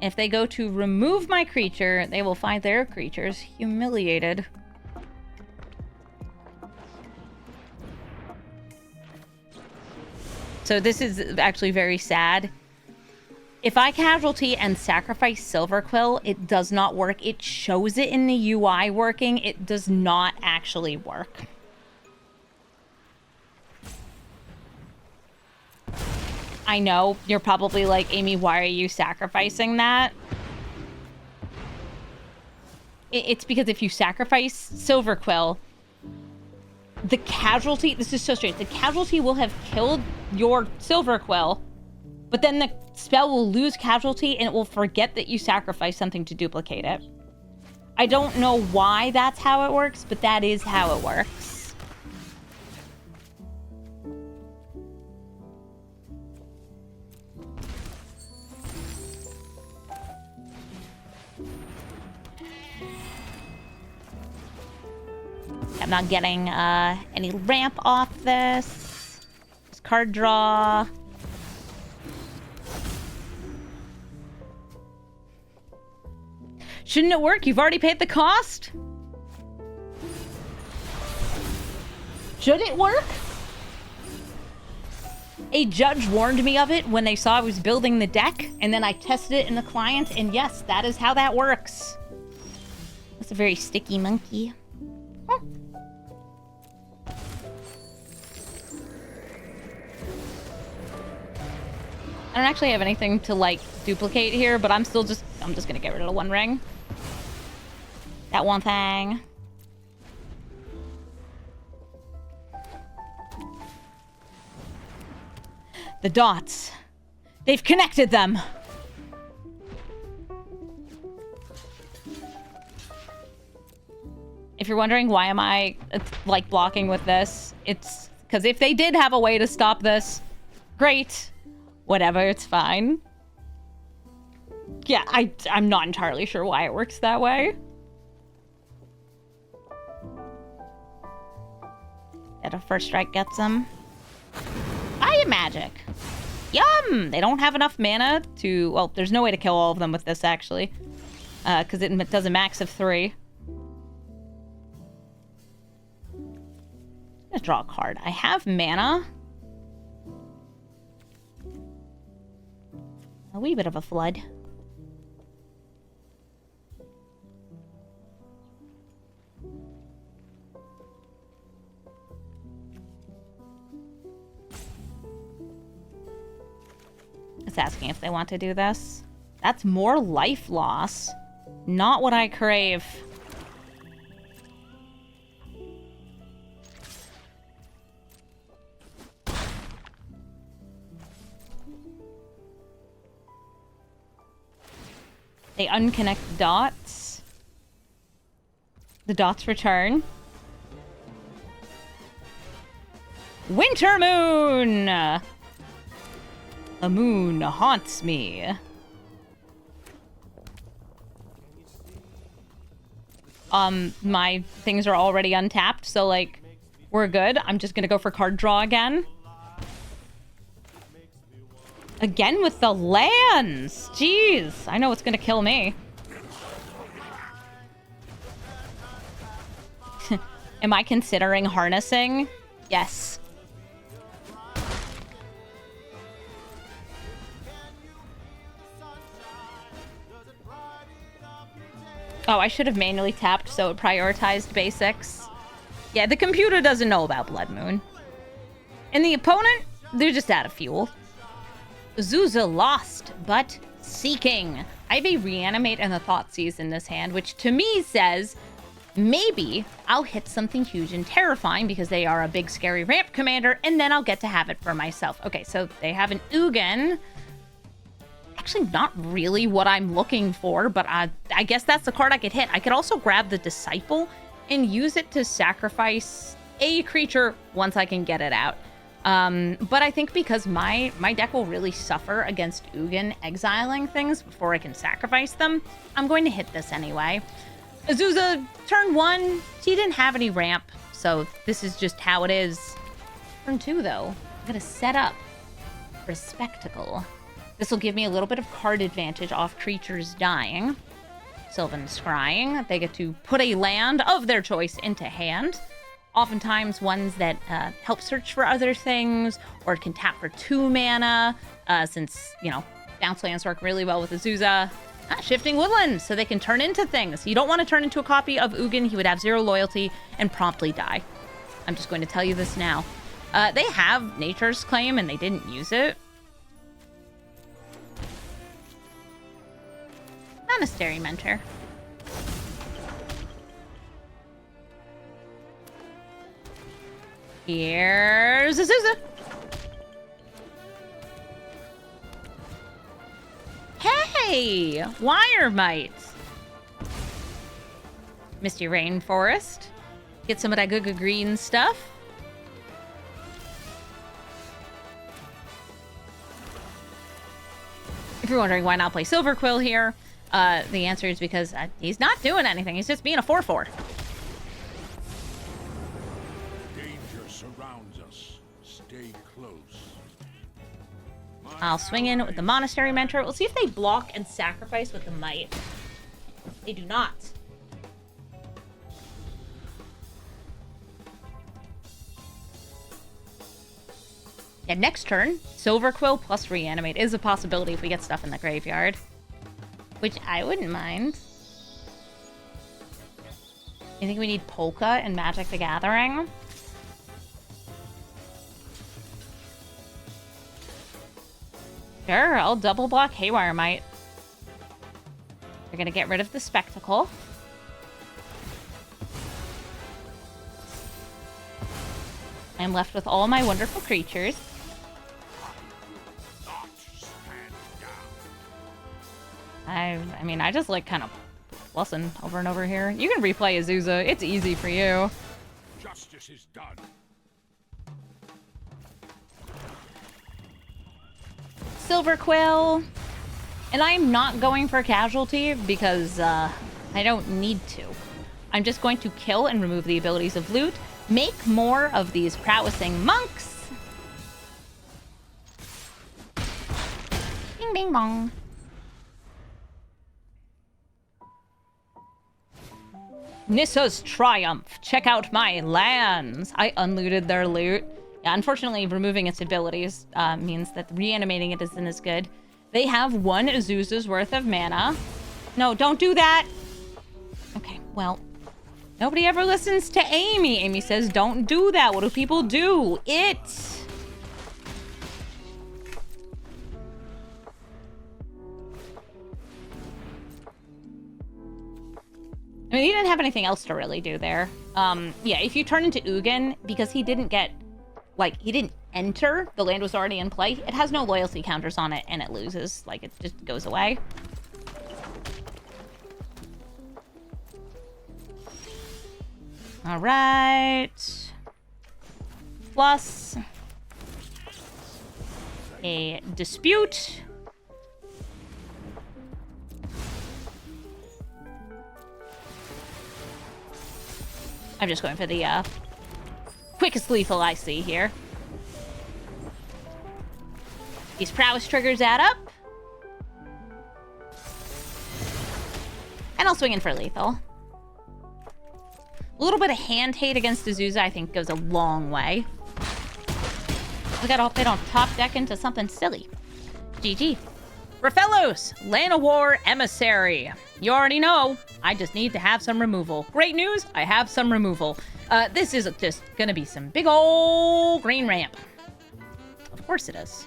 If they go to remove my creature, they will find their creatures humiliated. So this is actually very sad. If I casualty and sacrifice Silverquill, it does not work. It shows it in the UI working. It does not actually work. I know, you're probably like, Amy, why are you sacrificing that? It's because if you sacrifice Silverquill, the casualty, this is so strange, the casualty will have killed your Silverquill, but then the spell will lose casualty and it will forget that you sacrificed something to duplicate it. I don't know why that's how it works, but that is how it works. I'm not getting any ramp off this. Just card draw. Shouldn't it work? You've already paid the cost? Should it work? A judge warned me of it when they saw I was building the deck, and then I tested it in the client, and yes, that is how that works. That's a very sticky monkey. Huh. I don't actually have anything to, like, duplicate here, but I'm just gonna get rid of the One Ring. That one thing. The dots. They've connected them. If you're wondering why am I, like, blocking with this, it's because if they did have a way to stop this, great. Whatever, it's fine. Yeah, I'm not entirely sure why it works that way. That a first strike gets them. Fire magic. Yum! They don't have enough mana to... Well, there's no way to kill all of them with this, actually. Because it does a max of 3. Let's draw a card. I have mana. A wee bit of a flood. It's asking if they want to do this. That's more life loss. Not what I crave. They unconnect the dots. The dots return. Winter Moon! The moon haunts me. My things are already untapped, so, like, we're good. I'm just gonna go for card draw again. Again with the lands! Jeez, I know it's gonna kill me. Am I considering harnessing? Yes. Oh, I should have manually tapped so it prioritized basics. Yeah, the computer doesn't know about Blood Moon. And the opponent, they're just out of fuel. Azusa lost, but seeking. I have a Reanimate and a Thoughtseize in this hand, which to me says maybe I'll hit something huge and terrifying because they are a big scary ramp commander, and then I'll get to have it for myself. Okay, so they have an Ugin. Actually, not really what I'm looking for, but I guess that's the card I could hit. I could also grab the Disciple and use it to sacrifice a creature once I can get it out. But I think because my deck will really suffer against Ugin exiling things before I can sacrifice them, I'm going to hit this anyway. Azusa, turn 1, she didn't have any ramp, so this is just how it is. Turn 2, though, I'm gonna set up for Spectacle. This will give me a little bit of card advantage off creatures dying. Sylvan Scrying, they get to put a land of their choice into hand. Oftentimes ones that help search for other things, or can tap for 2 mana, since, you know, bounce lands work really well with Azusa. Shifting Woodlands, so they can turn into things. You don't want to turn into a copy of Ugin. He would have 0 loyalty and promptly die. I'm just going to tell you this now. They have Nature's Claim, and they didn't use it. Monastery Mentor. Here's Azusa. Hey! Wire Mite. Misty Rainforest. Get some of that good green stuff. If you're wondering why not play Silverquill here, the answer is because he's not doing anything. He's just being a 4/4. Danger surrounds us. Stay close. I'll swing in with the Monastery Mentor. We'll see if they block and sacrifice with the Might. They do not. Yeah, next turn, Silverquill plus Reanimate is a possibility if we get stuff in the graveyard. Which I wouldn't mind. You think we need Polka and Magic the Gathering? Sure, I'll double block Haywire Might. We're gonna get rid of the Spectacle. I'm left with all my wonderful creatures. I mean, I just like kind of plussing over and over here. You can replay Azusa. It's easy for you. Justice is done. Silverquill. And I'm not going for casualty because I don't need to. I'm just going to kill and remove the abilities of loot. Make more of these prowessing monks. Bing, bing, bong. Nissa's Triumph. Check out my lands. I unlooted their loot. Yeah, unfortunately, removing its abilities means that reanimating it isn't as good. They have 1 Azusa's worth of mana. No, don't do that. Okay, well, nobody ever listens to Amy. Amy says, don't do that. What do people do? It. I mean, he didn't have anything else to really do there. Yeah, if you turn into Ugin, because he didn't get, like, he didn't enter, the land was already in play, it has no loyalty counters on it, and it loses. Like, it just goes away. All right. Plus a Dispute. I'm just going for the quickest lethal I see here. These prowess triggers add up. And I'll swing in for lethal. A little bit of hand hate against Azusa, I think, goes a long way. Look at, I hope they don't top deck into something silly. GG. Rafellos, Llanowar Emissary. You already know, I just need to have some removal. Great news, I have some removal. This is just gonna be some big ol' green ramp. Of course it is.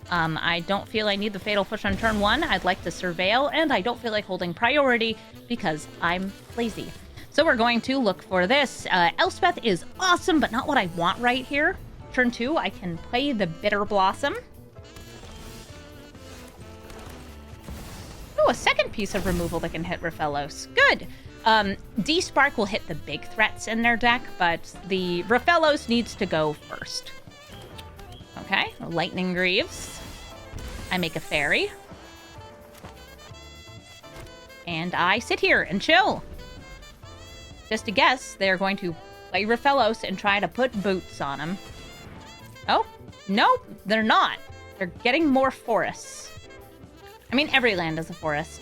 I don't feel I need the Fatal Push on turn 1. I'd like to surveil, and I don't feel like holding priority because I'm lazy. So we're going to look for this. Elspeth is awesome, but not what I want right here. Turn 2, I can play the Bitter Blossom. Oh, a second piece of removal that can hit Rafellos. Good. D-Spark will hit the big threats in their deck, but the Rafellos needs to go first. Okay, Lightning Greaves. I make a fairy. And I sit here and chill. Just a guess, they're going to play Rafellos and try to put boots on him. Oh, no, they're not. They're getting more forests. I mean, every land is a forest.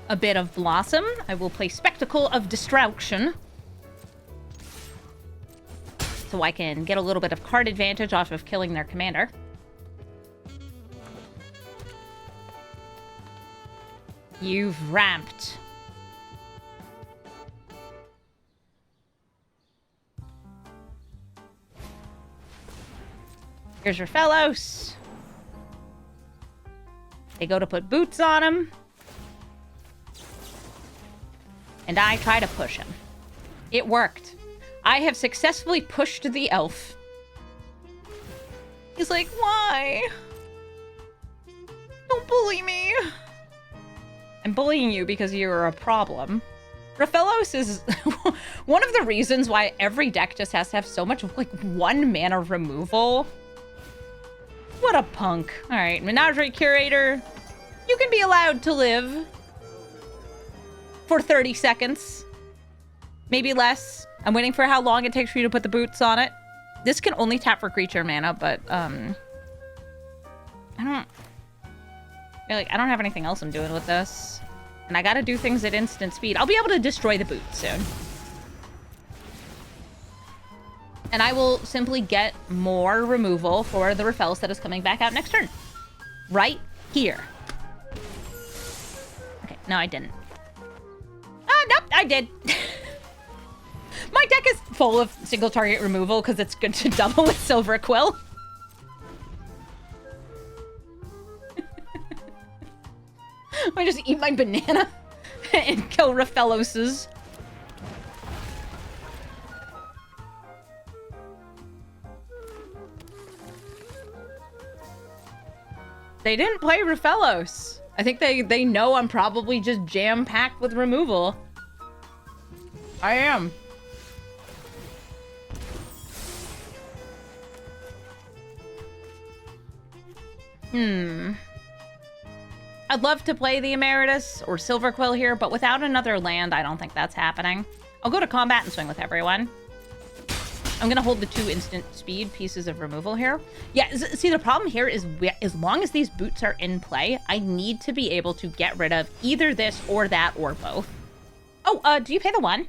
A bit of Blossom. I will play Spectacle of Destruction. So I can get a little bit of card advantage off of killing their commander. You've ramped. Here's Rafellos. They go to put boots on him. and I try to push him. It worked. I have successfully pushed the elf. He's like, why? Don't bully me. I'm bullying you because you're a problem. Raphaelos is one of the reasons why every deck just has to have so much, like, 1 mana removal. What a punk. All right, Menagerie Curator. You can be allowed to live for 30 seconds. Maybe less. I'm waiting for how long it takes for you to put the boots on it. This can only tap for creature mana, but, I don't have anything else I'm doing with this. And I gotta do things at instant speed. I'll be able to destroy the boots soon. And I will simply get more removal for the Raphaelos that is coming back out next turn. Right here. Okay, no, I didn't. Nope, I did. My deck is full of single target removal because it's good to double with Silverquill. I just eat my banana and kill Raphaeloses. They didn't play Raphaelos. I think they know I'm probably just jam-packed with removal. I am. I'd love to play the Emeritus or Silverquill here, but without another land, I don't think that's happening. I'll go to combat and swing with everyone. I'm going to hold the 2 instant speed pieces of removal here. Yeah, see, the problem here is as long as these boots are in play, I need to be able to get rid of either this or that or both. Oh, do you pay the 1?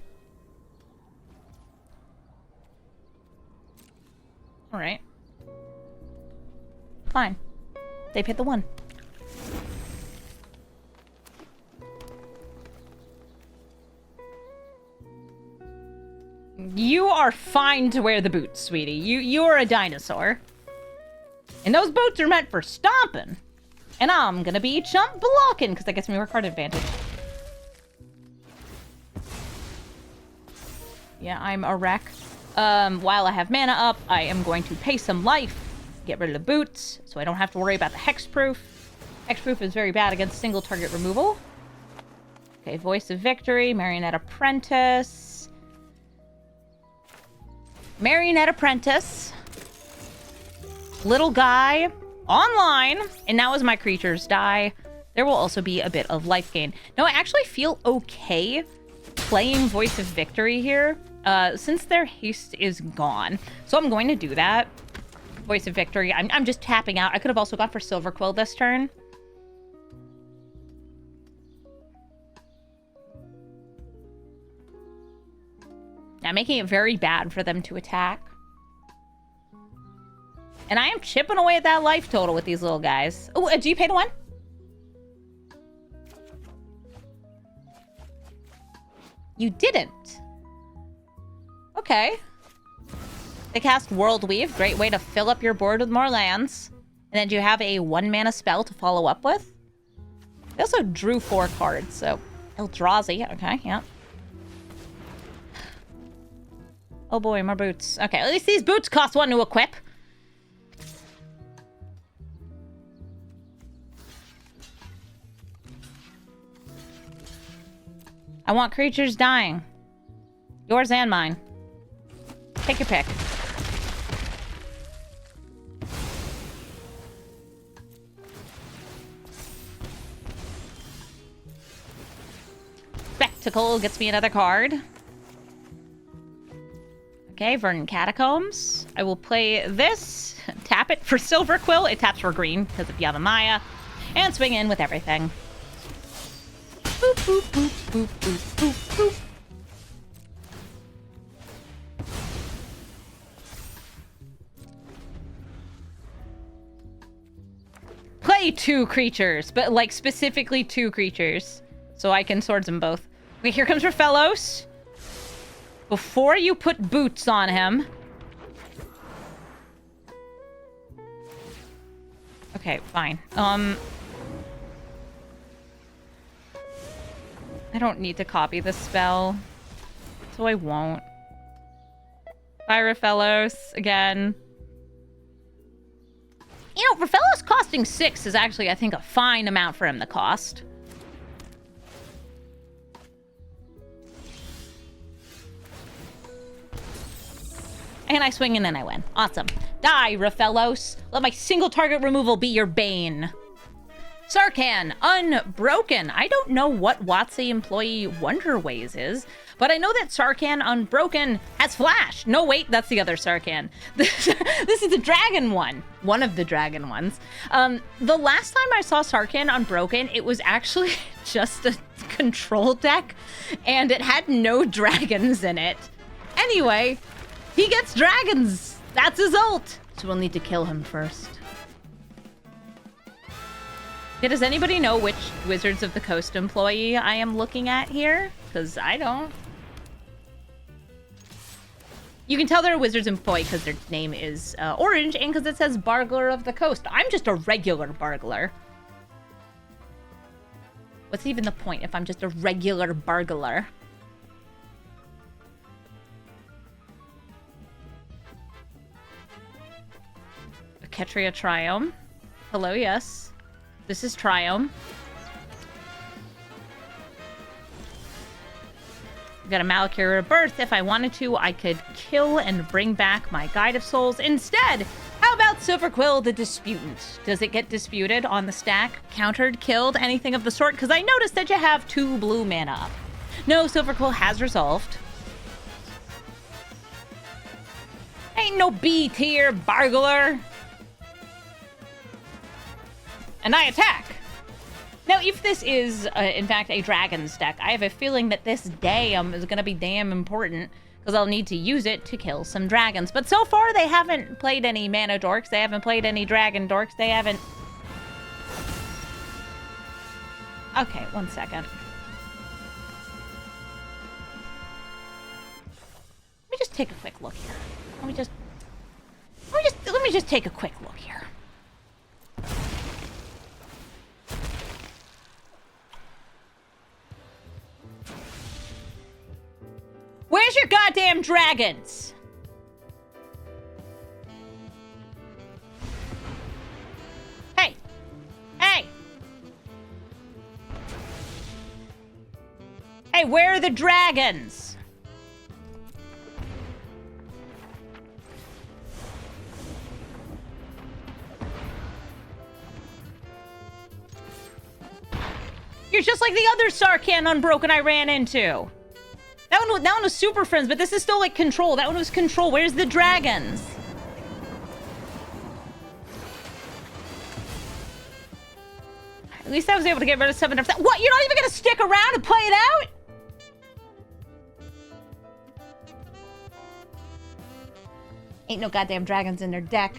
All right. Fine. They paid the 1. You are fine to wear the boots, sweetie. You're a dinosaur. And those boots are meant for stomping. And I'm gonna be chump blocking, because that gets me more card advantage. Yeah, I'm a wreck. While I have mana up, I am going to pay some life. Get rid of the boots, so I don't have to worry about the hexproof. Hexproof is very bad against single target removal. Okay, Voice of Victory, Marionette Apprentice. Marionette Apprentice. Little guy. Online. And now as my creatures die, there will also be a bit of life gain. Now, I actually feel okay playing Voice of Victory here, since their haste is gone. So I'm going to do that. Voice of Victory. I'm just tapping out. I could have also gone for Silverquill this turn. I'm making it very bad for them to attack. And I am chipping away at that life total with these little guys. Oh, do you pay the 1? You didn't. Okay. They cast World Weave. Great way to fill up your board with more lands. And then do you have a 1 mana spell to follow up with? They also drew 4 cards, so Eldrazi. Okay, yeah. Oh boy, more boots. Okay, at least these boots cost 1 to equip. I want creatures dying. Yours and mine. Take your pick. Spectacle gets me another card. Okay, Verdant Catacombs. I will play this. Tap it for Silverquill. It taps for green because of Yavimaya. And swing in with everything. Boop, boop, boop, boop, boop, boop, boop. Play 2 creatures, but like specifically 2 creatures. So I can swords them both. Okay, here comes Raphaelos. Before you put boots on him. Okay, fine. I don't need to copy the spell, so I won't. Bye, Rafellos, again. You know, Rafellos costing 6 is actually, I think, a fine amount for him to cost. And I swing and then I win. Awesome. Die, Rafellos. Let my single target removal be your bane. Sarkhan, Unbroken. I don't know what WotC employee Wonderways is, but I know that Sarkhan Unbroken has Flash. No, wait, that's the other Sarkhan. This is the dragon one. One of the dragon ones. The last time I saw Sarkhan Unbroken, it was actually just a control deck, and it had no dragons in it. Anyway, he gets dragons. That's his ult. So we'll need to kill him first. Okay, does anybody know which Wizards of the Coast employee I am looking at here? Because I don't. You can tell they're a Wizards employee because their name is orange and because it says Bargler of the Coast. I'm just a regular Bargler. What's even the point if I'm just a regular Bargler? Ketria Triome. Hello, yes. This is Triome. Got a Malakir Rebirth. If I wanted to, I could kill and bring back my Guide of Souls. Instead, how about Silverquill the Disputant? Does it get disputed on the stack? Countered, killed, anything of the sort? Because I noticed that you have 2 blue mana up. No, Silverquill has resolved. Ain't no B tier, Bargler. And I attack! Now, if this is, in fact, a Dragon's deck, I have a feeling that this damn is going to be damn important, because I'll need to use it to kill some dragons. But so far, they haven't played any Mana Dorks, they haven't played any Dragon Dorks, they haven't... Okay, 1 second. Let me just take a quick look here. Let me just take a quick look here. Where's your goddamn dragons? Hey! Hey! Hey, where are the dragons? You're just like the other Sarkhan Unbroken I ran into. That one was Super Friends, but this is still like Control. That one was Control. Where's the dragons? At least I was able to get rid of 7 of that. What? You're not even gonna stick around and play it out? Ain't no goddamn dragons in their deck.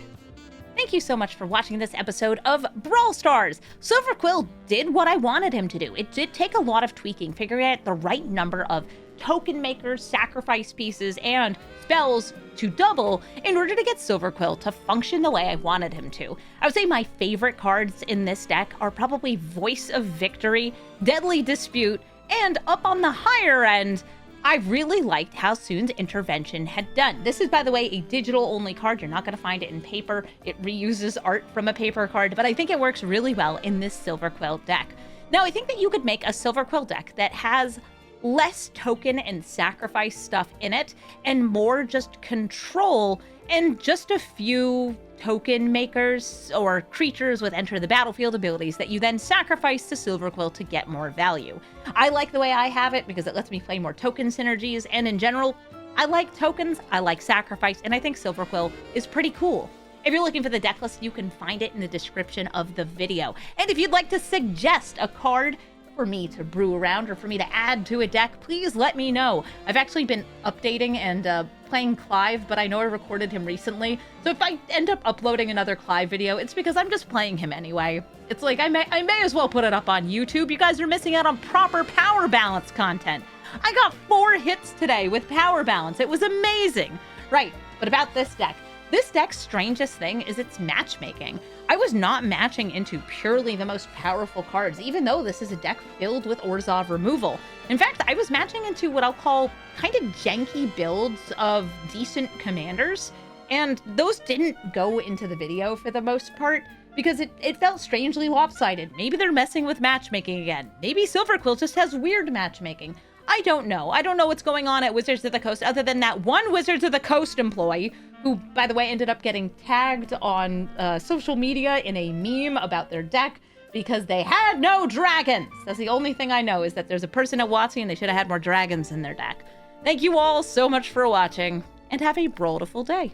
Thank you so much for watching this episode of Brawl Stars. Silverquill did what I wanted him to do. It did take a lot of tweaking, figuring out the right number of token makers, sacrifice pieces, and spells to double in order to get Silverquill to function the way I wanted him to. I would say my favorite cards in this deck are probably Voice of Victory, Deadly Dispute, and up on the higher end, I really liked how Soon's Intervention had done. This is, by the way, a digital-only card. You're not going to find it in paper. It reuses art from a paper card, but I think it works really well in this Silverquill deck. Now, I think that you could make a Silverquill deck that has less token and sacrifice stuff in it, and more just control and just a few token makers or creatures with enter the battlefield abilities that you then sacrifice to Silverquill to get more value. I like the way I have it because it lets me play more token synergies, and in general, I like tokens, I like sacrifice, and I think Silverquill is pretty cool. If you're looking for the deck list, you can find it in the description of the video. And if you'd like to suggest a card for me to brew around or for me to add to a deck, please let me know. I've actually been updating and playing Clive, but I know I recorded him recently. So if I end up uploading another Clive video, it's because I'm just playing him anyway. It's like I may as well put it up on YouTube. You guys are missing out on proper power balance content. I got 4 hits today with power balance. It was amazing. Right, but about this deck. This deck's strangest thing is its matchmaking. I was not matching into purely the most powerful cards, even though this is a deck filled with Orzhov removal. In fact, I was matching into what I'll call kind of janky builds of decent commanders, and those didn't go into the video for the most part because it felt strangely lopsided. Maybe they're messing with matchmaking again. Maybe Silverquill just has weird matchmaking. I don't know. I don't know what's going on at Wizards of the Coast other than that one Wizards of the Coast employee who, by the way, ended up getting tagged on social media in a meme about their deck because they had no dragons. That's the only thing I know, is that there's a person at WotC and they should have had more dragons in their deck. Thank you all so much for watching, and have a brawlful day.